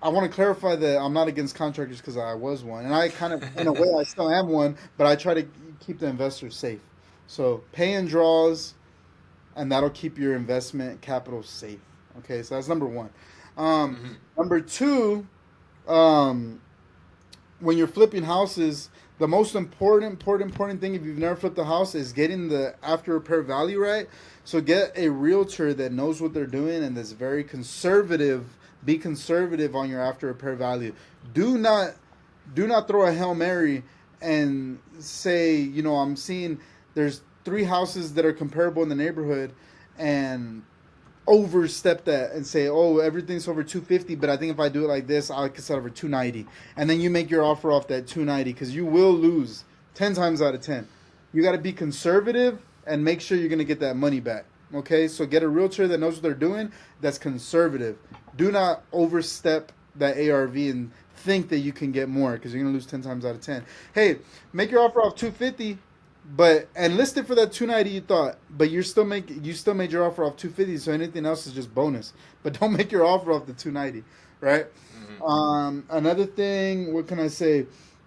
I want to clarify that I'm not against contractors because I was one, and I kind of in a way I still am one, but I try to keep the investors safe. So pay and draws, and that'll keep your investment capital safe. Okay, so that's number one. Number two, when you're flipping houses, the most important thing if you've never flipped a house is getting the after repair value right. So get a realtor that knows what they're doing and that's very conservative. Be conservative on your after repair value. Do not throw a Hail Mary and say, I'm seeing there's 3 houses that are comparable in the neighborhood and overstep that and say, oh, everything's over 250, but I think if I do it like this, I can sell over 290. And then you make your offer off that 290 because you will lose 10 times out of 10. You got to be conservative and make sure you're going to get that money back. Okay, so get a realtor that knows what they're doing, that's conservative. Do not overstep that ARV and think that you can get more because you're going to lose 10 times out of 10. Hey, make your offer off 250. And list it for that 290 you thought, but you still made your offer off 250, so anything else is just bonus. But don't make your offer off the 290, right? Another thing, what can I say?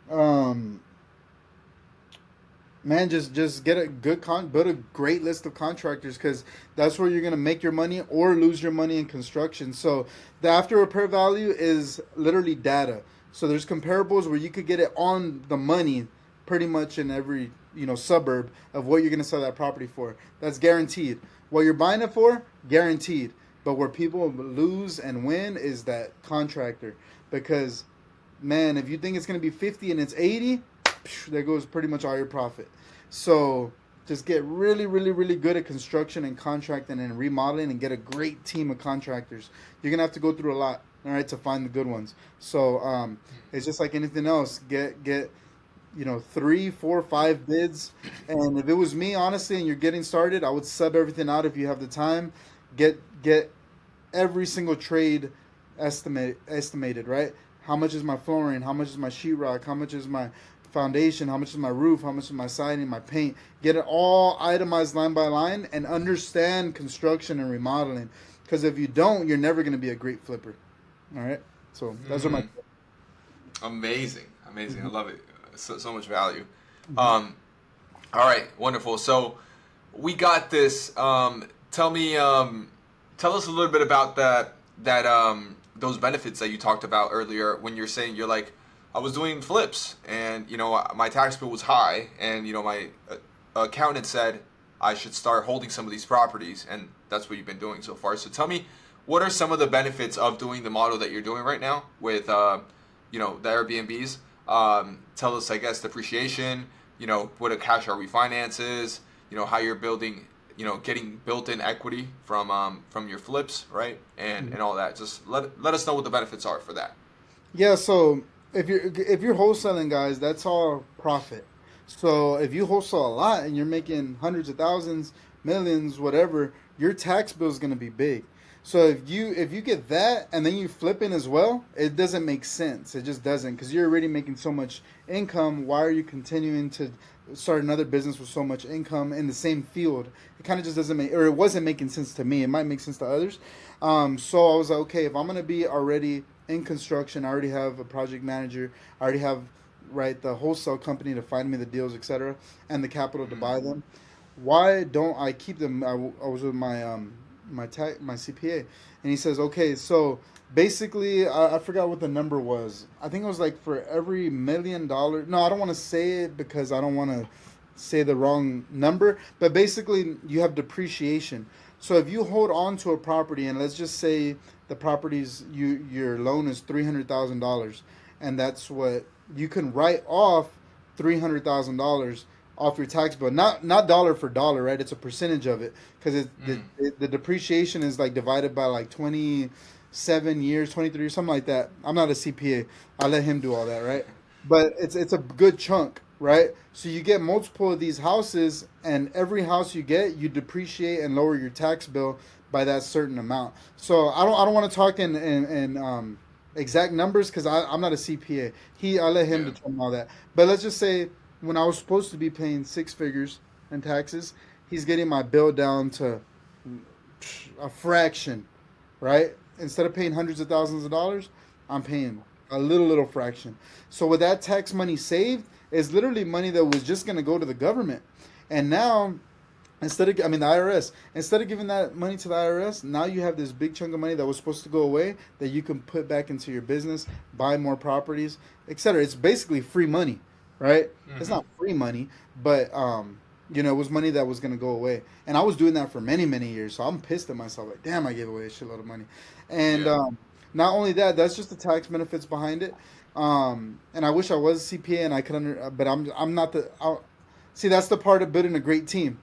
Man, just get a build a great list of contractors because that's where you're gonna make your money or lose your money in construction. So the after repair value is literally data. So there's comparables where you could get it on the money pretty much in every suburb of what you're going to sell that property for. That's guaranteed. What you're buying it for, guaranteed. But where people lose and win is that contractor. Because, man, if you think it's going to be 50 and it's 80, there goes pretty much all your profit. So just get really, really, really good at construction and contracting and remodeling and get a great team of contractors. You're going to have to go through a lot, all right, to find the good ones. So it's just like anything else. Get 3, 4, 5 bids. And if it was me, honestly, and you're getting started, I would sub everything out if you have the time. Get every single trade estimated, right? How much is my flooring? How much is my sheetrock? How much is my foundation? How much is my roof? How much is my siding, my paint? Get it all itemized line by line and understand construction and remodeling. Because if you don't, you're never going to be a great flipper. All right? So those are my... Amazing. I love it. So much value. All right, wonderful. So we got this. Tell us a little bit about those benefits that you talked about earlier when you're saying you're like, I was doing flips and my tax bill was high and my accountant said I should start holding some of these properties, and that's what you've been doing so far. So tell me, what are some of the benefits of doing the model that you're doing right now with the Airbnbs? Tell us, I guess, depreciation, what a cash out refinance is, how you're building, getting built-in equity from your flips, right? And all that. Just let us know what the benefits are for that. Yeah, so if you're wholesaling, guys, that's all profit. So if you wholesale a lot and you're making hundreds of thousands, millions, whatever, your tax bill is going to be big. So if you get that and then you flip in as well, it doesn't make sense. It just doesn't, because you're already making so much income. Why are you continuing to start another business with so much income in the same field. It kind of just doesn't make, or it wasn't making sense to me. It might make sense to others. So I was like, okay, if I'm gonna be already in construction, I already have a project manager. I already have right the wholesale company to find me the deals, etc., and the capital to buy them. Why don't I keep them? I was with my CPA, and he says, okay, so basically, I forgot what the number was. I think it was like for every $1 million. No, I don't want to say it because I don't want to say the wrong number. But basically, you have depreciation. So if you hold on to a property, and let's just say the property's your loan is $300,000, and that's what you can write off $300,000 off your tax bill. Not dollar for dollar, right? It's a percentage of it because the depreciation is like divided by like 27 years, 23 years, something like that. I'm not a CPA. I let him do all that, right? But it's a good chunk, right? So you get multiple of these houses, and every house you get, you depreciate and lower your tax bill by that certain amount. So I don't want to talk in exact numbers because I'm not a CPA. I let him Yeah. determine all that. But let's just say when I was supposed to be paying six figures in taxes, he's getting my bill down to a fraction, right? Instead of paying hundreds of thousands of dollars, I'm paying a little fraction. So with that tax money saved, is literally money that was just going to go to the government. And now, the IRS, instead of giving that money to the IRS, now you have this big chunk of money that was supposed to go away that you can put back into your business, buy more properties, etc. It's basically free money, right? It's Mm-hmm. not free money, but it was money that was going to go away. And I was doing that for many, many years. So I'm pissed at myself. Like, damn, I gave away a shitload of money. And Yeah. not only that, that's just the tax benefits behind it. And I wish I was a CPA and I could but I'm not see, that's the part of building a great team,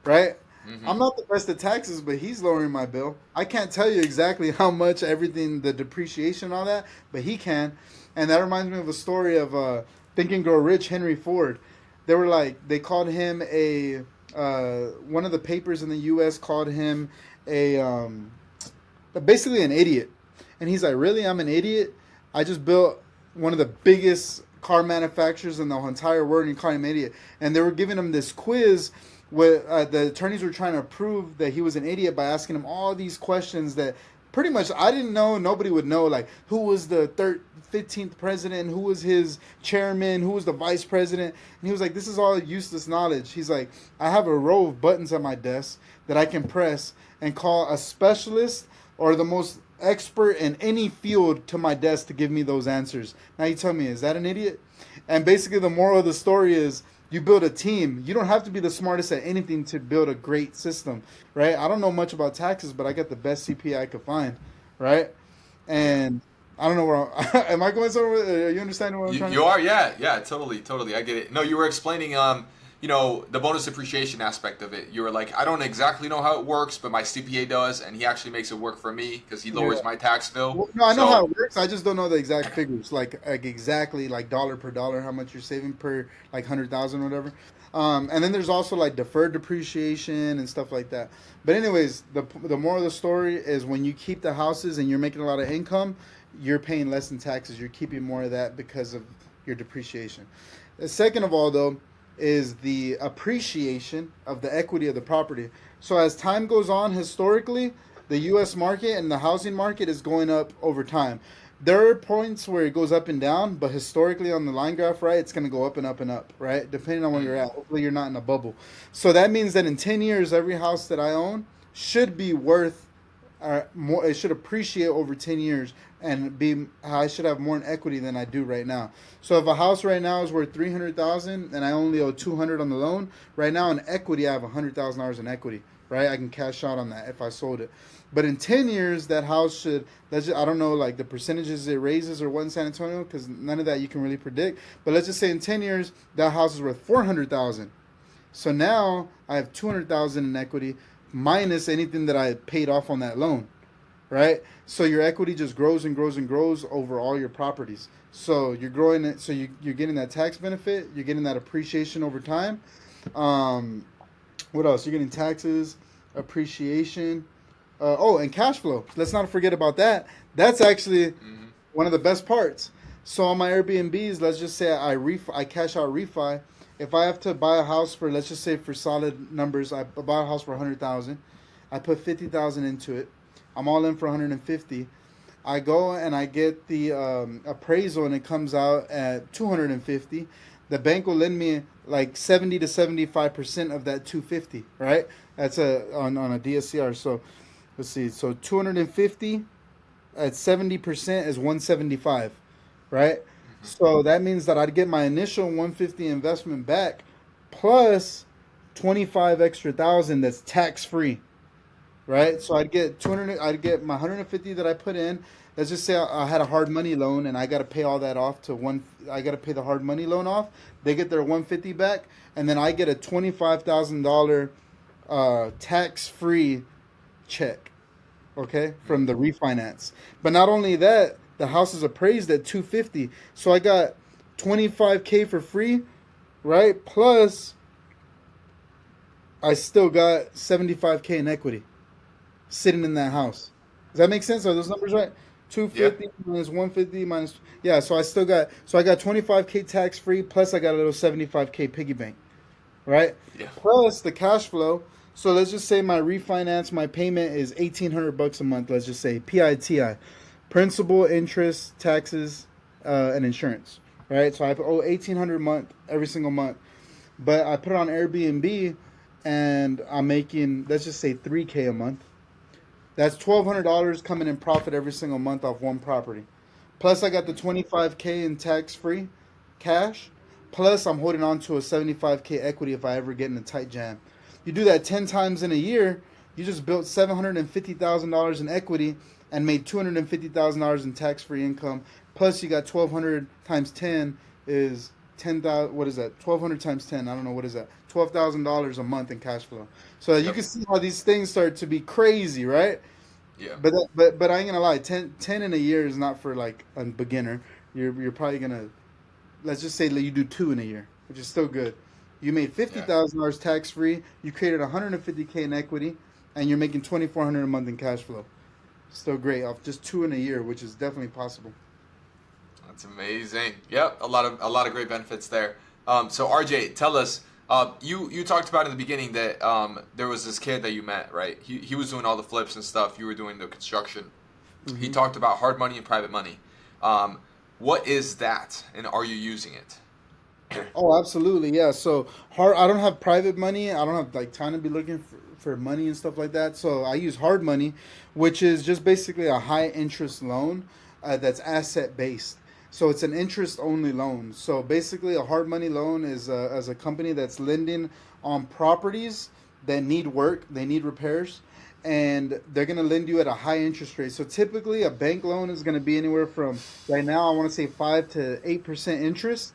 right? Mm-hmm. I'm not the best at taxes, but he's lowering my bill. I can't tell you exactly how much everything, the depreciation, all that, but he can. And that reminds me of a story of Think and Grow Rich, Henry Ford. They called him one of the papers in the U.S. called him a, basically an idiot. And he's like, really? I'm an idiot? I just built one of the biggest car manufacturers in the entire world, and you call him an idiot. And they were giving him this quiz where the attorneys were trying to prove that he was an idiot by asking him all these questions that pretty much I didn't know, nobody would know, like who was the 15th president, who was his chairman, who was the vice president. And he was like, this is all useless knowledge. He's like, I have a row of buttons at my desk that I can press and call a specialist or the most expert in any field to my desk to give me those answers. Now you tell me, is that an idiot? And basically the moral of the story is you build a team. You don't have to be the smartest at anything to build a great system, right? I don't know much about taxes, but I got the best CPA I could find, right? Yeah. And I don't know where am I going somewhere? Are you understanding what I'm trying to You are, yeah, yeah, totally, totally. I get it. No, you were explaining, the bonus depreciation aspect of it. You were like, I don't exactly know how it works, but my CPA does, and he actually makes it work for me because he Yeah. lowers my tax bill. Well, no, I know how So, it works. I just don't know the exact figures, like exactly like dollar per dollar, how much you're saving per like 100,000 or whatever. And then there's also like deferred depreciation and stuff like that. But anyways, the moral of the story is when you keep the houses and you're making a lot of income, you're paying less in taxes. You're keeping more of that because of your depreciation. Second of all, though, is the appreciation of the equity of the property. So as time goes on, historically, the U.S. market and the housing market is going up over time. There are points where it goes up and down, but historically on the line graph, right, it's going to go up and up and up, right? Depending on where you're mm, at. Hopefully you're not in a bubble. So that means that in 10 years, every house that I own should be worth more. It should appreciate over 10 years and be. I should have more in equity than I do right now. So if a house right now is worth 300,000 and I only owe 200 on the loan, right now in equity I have $100,000 in equity. Right, I can cash out on that if I sold it. But in 10 years, that house should. I don't know like the percentages it raises or what in San Antonio because none of that you can really predict. But let's just say in 10 years that house is worth 400,000. So now I have 200,000 in equity minus anything that I paid off on that loan, right? So your equity just grows and grows and grows over all your properties. So you're growing it. So you're getting that tax benefit. You're getting that appreciation over time. Um, what else? You're getting taxes, appreciation. And cash flow. Let's not forget about that. That's actually one of the best parts. So on my Airbnbs, let's just say I cash out refi. If I have to buy a house for, let's just say for solid numbers, I buy a house for 100,000. I put 50,000 into it. I'm all in for 150. I go and I get the appraisal and it comes out at 250. The bank will lend me like 70 to 75% of that 250, right? That's on a DSCR. So let's see. So 250 at 70% is 175, right? So that means that I'd get my initial 150 investment back plus 25 extra thousand that's tax free, right? So I'd get 200. I'd get my 150 that I put in. Let's just say I had a hard money loan and I got to pay all that off to one. I got to pay the hard money loan off. They get their 150 back, and then I get a $25,000 tax free check, okay, from the refinance. But not only that, the house is appraised at 250. So I got 25K for free, right? Plus I still got 75K in equity sitting in that house. Does that make sense? Are those numbers right? Yeah. 250 minus 150 minus, yeah, so I got 25K tax free plus I got a little 75K piggy bank, right? Yeah. Plus the cash flow. So let's just say my refinance, my payment is $1,800 a month. Let's just say PITI, principal, interest, taxes, and insurance, right? So I owe 1,800 a month every single month, but I put it on Airbnb, and I'm making, let's just say 3K a month. That's $1,200 coming in profit every single month off one property. Plus I got the 25K in tax free cash. Plus I'm holding on to a 75K equity if I ever get in a tight jam. You do that 10 times in a year, you just built $750,000 in equity and made $250,000 in tax-free income. Plus you got 1,200 times 10 is 10,000. What is that? 1,200 times 10. I don't know, what is that? $12,000 a month in cash flow. So you Yep. can see how these things start to be crazy, right? Yeah. But I ain't gonna lie, 10 in a year is not for like a beginner. You're probably gonna, let's just say that you do two in a year, which is still good. You made Yeah. $50,000 tax free. You created 150K in equity, and you're making 2,400 a month in cash flow. Still great off just two in a year, which is definitely possible. That's amazing. Yep, a lot of great benefits there. So RJ, tell us. You talked about in the beginning that there was this kid that you met, right? He was doing all the flips and stuff. You were doing the construction. He Hmm. talked about hard money and private money. Um, what is that, and are you using it? Oh, absolutely, yeah. So hard. I don't have private money. I don't have like time to be looking for money and stuff like that. So I use hard money, which is just basically a high interest loan that's asset based. So it's an interest only loan. So basically, a hard money loan is as a company that's lending on properties that need work, they need repairs, and they're going to lend you at a high interest rate. So typically, a bank loan is going to be anywhere from, right now, I want to say 5 to 8% interest,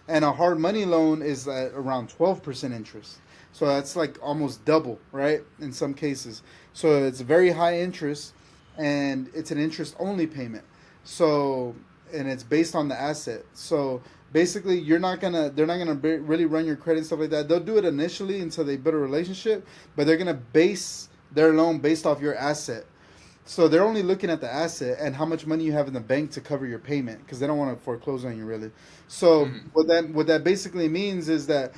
and a hard money loan is at around 12% interest. So that's like almost double, right? In some cases. So it's very high interest, and it's an interest only payment. So, and it's based on the asset. So basically, they're not gonna really run your credit and stuff like that. They'll do it initially until they build a relationship, but they're gonna base their loan based off your asset. So they're only looking at the asset and how much money you have in the bank to cover your payment, because they don't want to foreclose on you really. So Hmm. what that basically means is that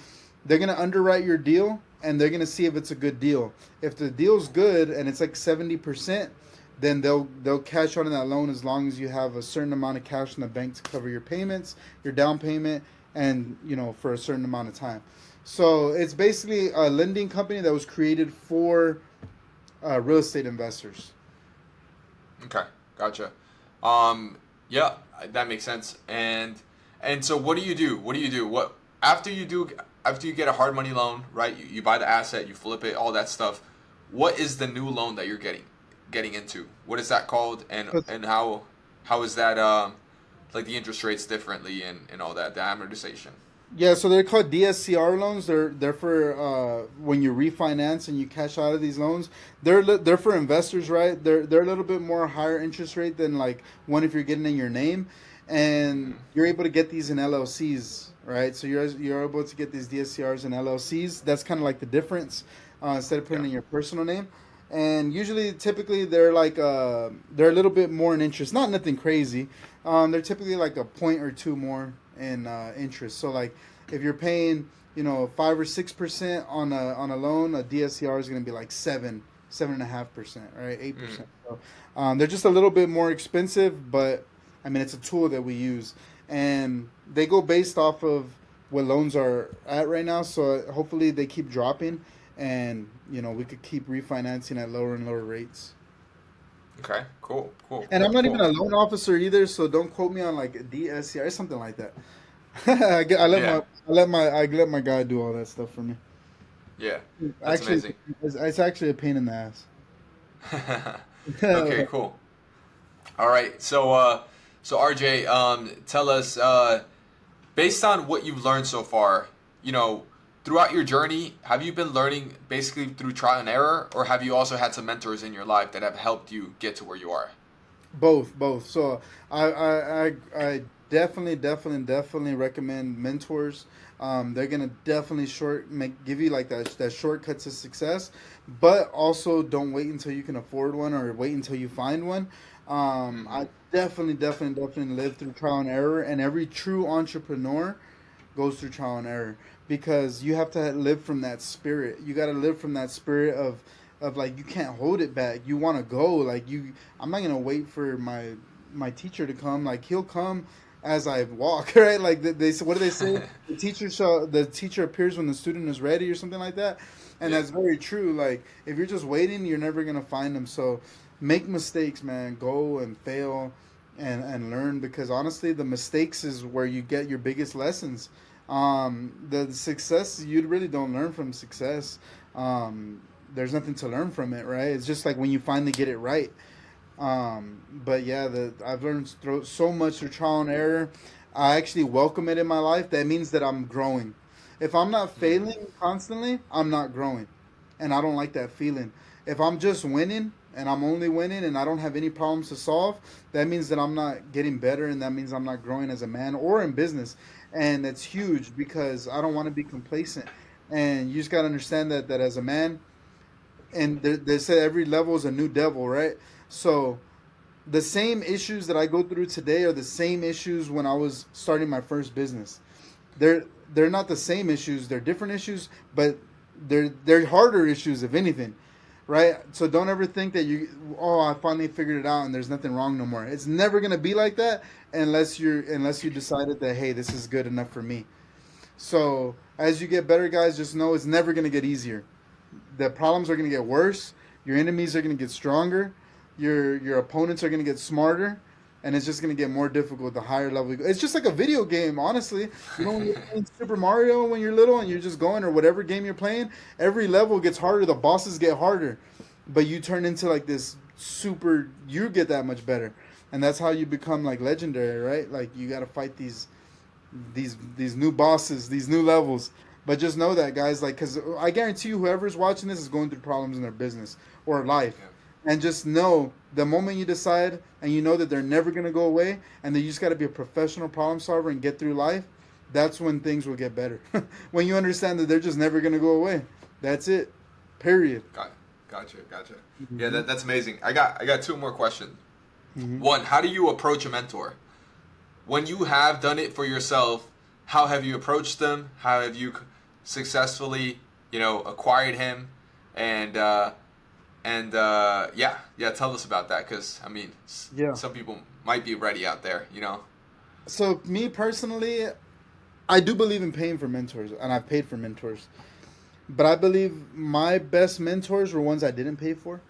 they're gonna underwrite your deal and they're gonna see if it's a good deal. If the deal's good and it's like 70%, then they'll cash on that loan as long as you have a certain amount of cash in the bank to cover your payments, your down payment, and for a certain amount of time. So it's basically a lending company that was created for real estate investors. Okay, gotcha. Um, yeah, that makes sense. And so what do you do? What do you do? What after you get a hard money loan, right? You buy the asset, you flip it, all that stuff. What is the new loan that you're getting into? What is that called? And how is that like the interest rates differently and all that, the amortization? Yeah, so they're called DSCR loans. They're for when you refinance and you cash out of these loans. They're for investors, right? They're a little bit more higher interest rate than like one if you're getting in your name, and Hmm. you're able to get these in LLCs, right? So you're able to get these DSCRs in LLCs. That's kind of like the difference, instead of putting Yeah. in your personal name. And usually, typically, they're a little bit more in interest. Not nothing crazy. They're typically like a point or two more in interest. So like if you're paying 5 or 6% on a loan, a DSCR is going to be like 7.5%, right, Mm. 8%. So they're just a little bit more expensive, but I mean it's a tool that we use, and they go based off of what loans are at right now. So hopefully they keep dropping, and we could keep refinancing at lower and lower rates. Okay. Cool. Cool. And I'm Cool. not even Cool. a loan officer either, so don't quote me on like DSCR, something like that. Yeah. I let my guy do all that stuff for me. Yeah. That's Actually, amazing. it's actually a pain in the ass. Okay. Cool. All right. So RJ, tell us, based on what you've learned so far, throughout your journey, have you been learning basically through trial and error, or have you also had some mentors in your life that have helped you get to where you are? Both. So I definitely recommend mentors. They're gonna definitely give you like that shortcut to success, but also don't wait until you can afford one or wait until you find one. I Hmm. definitely lived through trial and error, and every true entrepreneur goes through trial and error because you have to live from that spirit. You got to live from that spirit of like you can't hold it back. You want to go like you. I'm not gonna wait for my teacher to come. Like he'll come as I walk, right? Like what do they say? The teacher appears when the student is ready, or something like that. And Yeah. that's very true. Like if you're just waiting, you're never gonna find them. So make mistakes, man. Go and fail and learn, because honestly the mistakes is where you get your biggest lessons. The success, you really don't learn from success. There's nothing to learn from it, right? It's just like when you finally get it right. But yeah, I've learned so much through trial and error. I actually welcome it in my life. That means that I'm growing. If I'm not Hmm. failing constantly, I'm not growing, and I don't like that feeling. If I'm just winning and I'm only winning and I don't have any problems to solve, that means that I'm not getting better, and that means I'm not growing as a man or in business. And that's huge because I don't want to be complacent. And you just got to understand that as a man, and they say every level is a new devil, right? So the same issues that I go through today are the same issues when I was starting my first business. They're they're not the same issues. They're different issues, but they're harder issues if anything, right? So don't ever think that I finally figured it out and there's nothing wrong no more. It's never gonna be like that unless you decided that, hey, this is good enough for me. So as you get better, guys, just know it's never gonna get easier. The problems are going to get worse. Your enemies are going to get stronger. Your opponents are going to get smarter, and it's just going to get more difficult the higher level you go. It's just like a video game, honestly. When you're playing Super Mario when you're little and you're just going, or whatever game you're playing, every level gets harder. The bosses get harder, but you turn into like this super. You get that much better, and that's how you become like legendary, right? Like you got to fight these new bosses, these new levels. But just know that, guys, like, because I guarantee you, whoever's watching this is going through problems in their business or life, Yeah. and just know the moment you decide and you know that they're never gonna go away, and that you just got to be a professional problem solver and get through life. That's when things will get better. When you understand that they're just never gonna go away. That's it. Period. Got, gotcha. Gotcha. Yeah, Hmm. that's amazing. I got two more questions. Hmm. One, how do you approach a mentor? When you have done it for yourself, how have you approached them? How have you successfully, acquired him? And yeah, tell us about that, because I mean, Yeah. some people might be ready out there. So me personally, I do believe in paying for mentors, and I've paid for mentors. But I believe my best mentors were ones I didn't pay for.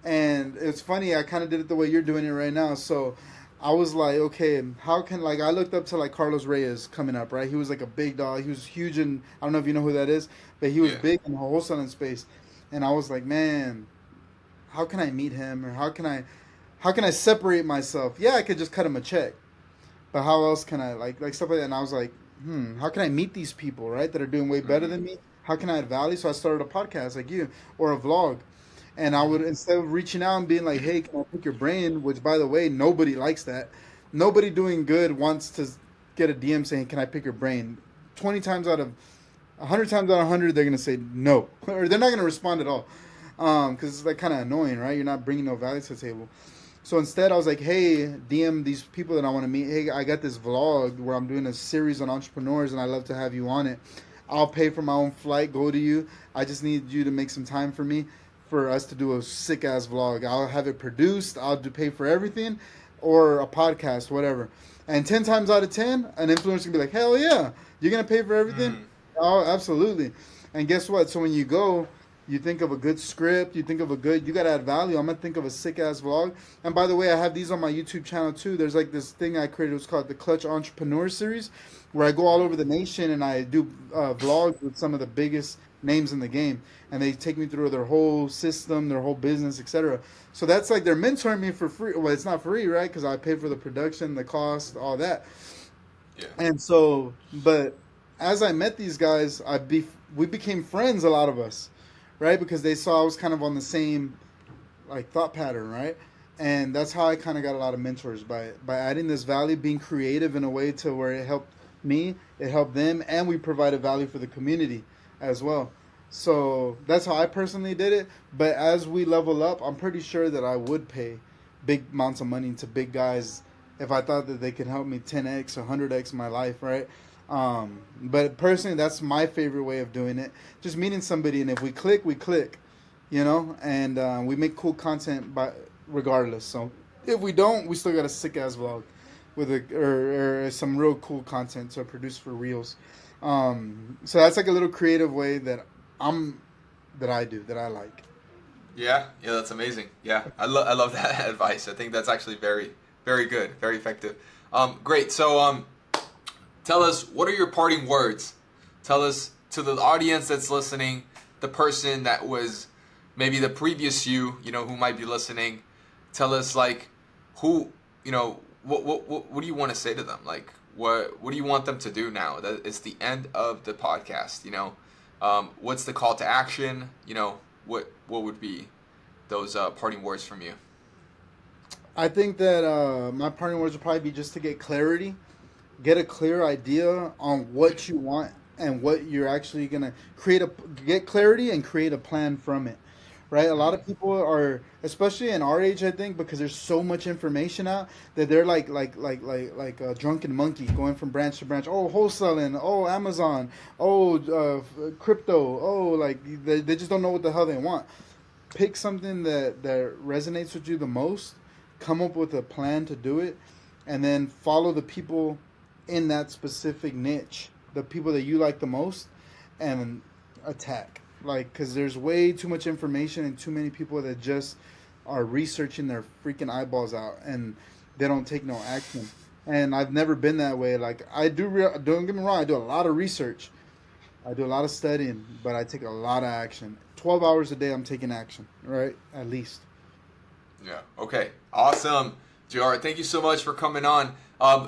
And it's funny, I kind of did it the way you're doing it right now. So I was like, okay, how can, like, I looked up to like Carlos Reyes coming up, right? He was like a big dog. He was huge in, I don't know if you know who that is, but he was Yeah. big in the wholesaling space. And I was like, man, how can I meet him, or how can I separate myself? Yeah, I could just cut him a check, but how else can I, like stuff like that? And I was like, how can I meet these people, right, that are doing way better Mm-hmm. than me? How can I add value? So I started a podcast like you, or a vlog, and I would, instead of reaching out and being like, hey, can I pick your brain? Which, by the way, nobody likes that. Nobody doing good wants to get a DM saying, can I pick your brain? 20 times out of 100 times out of 100, they're gonna say no, or they're not gonna respond at all, because it's like kind of annoying, right? You're not bringing no value to the table. So instead, I was like, hey, DM these people that I want to meet. Hey, I got this vlog where I'm doing a series on entrepreneurs, and I'd love to have you on it. I'll pay for my own flight, go to you. I just need you to make some time for me for us to do a sick ass vlog. I'll have it produced. I'll do pay for everything, or a podcast, whatever. And 10 times out of 10, an influencer can be like, hell yeah, you're gonna pay for everything. Mm. Oh, absolutely. And guess what? So when you go, you think of a good script, you think of a good, you gotta add value. I'm gonna think of a sick ass vlog. And by the way, I have these on my YouTube channel too. There's like this thing I created. It's called the Clutch Entrepreneur Series, where I go all over the nation and I do vlogs with some of the biggest names in the game, and they take me through their whole system, their whole business, etc. So that's like they're mentoring me for free. Well, it's not free, right? Because I pay for the production, the cost, all that. Yeah. And so, but as I met these guys, we became friends, a lot of us, right? Because they saw I was kind of on the same like thought pattern, right? And that's how I kind of got a lot of mentors by adding this value, being creative in a way to where it helped me, it helped them, and we provided value for the community as well. So that's how I personally did it. But as we level up, I'm pretty sure that I would pay big amounts of money to big guys if I thought that they could help me 10x or 100x my life, right? But personally, that's my favorite way of doing it. Just meeting somebody, and if we click, we click, and we make cool content by regardless. So if we don't, we still got a sick ass vlog with or some real cool content to produce for reels. So that's like a little creative way that I like. Yeah, yeah, that's amazing. Yeah, I love that advice. I think that's actually very, very good, very effective. Great. So, tell us, what are your parting words? Tell us, to the audience that's listening, the person that was maybe the previous you know, who might be listening. Tell us, like, who, what do you want to say to them? Like, what do you want them to do now? That it's the end of the podcast. What's the call to action? What would be those parting words from you? I think that my parting words would probably be just to get a clear idea on what you want and what you're actually gonna get clarity and create a plan from it. Right? A lot of people are, especially in our age, I think, because there's so much information out that they're like a drunken monkey going from branch to branch. Oh, wholesaling. Oh, Amazon. Oh, crypto. Oh, like they just don't know what the hell they want. Pick something that resonates with you the most. Come up with a plan to do it, and then follow the people in that specific niche, the people that you like the most, and attack. Like, because there's way too much information and too many people that just are researching their freaking eyeballs out, and they don't take no action. And I've never been that way. Like, don't get me wrong, I do a lot of research, I do a lot of studying, but I take a lot of action. 12 hours a day, I'm taking action, right? At least. Yeah. Okay. Awesome, JR. Thank you so much for coming on.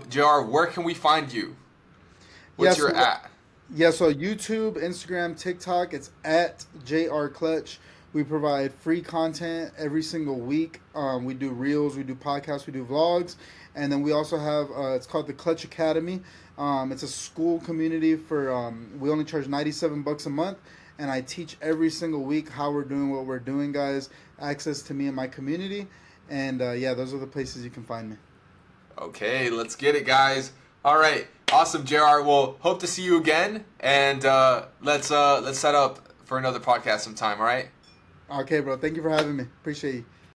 JR, where can we find you? What's your at? Yeah, so YouTube, Instagram, TikTok, it's at JR Clutch. We provide free content every single week. We do reels, we do podcasts, we do vlogs. And then we also have, it's called the Clutch Academy. It's a school community we only charge $97 a month. And I teach every single week how we're doing what we're doing, guys. Access to me and my community. And yeah, those are the places you can find me. Okay, let's get it, guys. All right, awesome, JR. Well, hope to see you again, and let's set up for another podcast sometime. All right. Okay, bro. Thank you for having me. Appreciate you.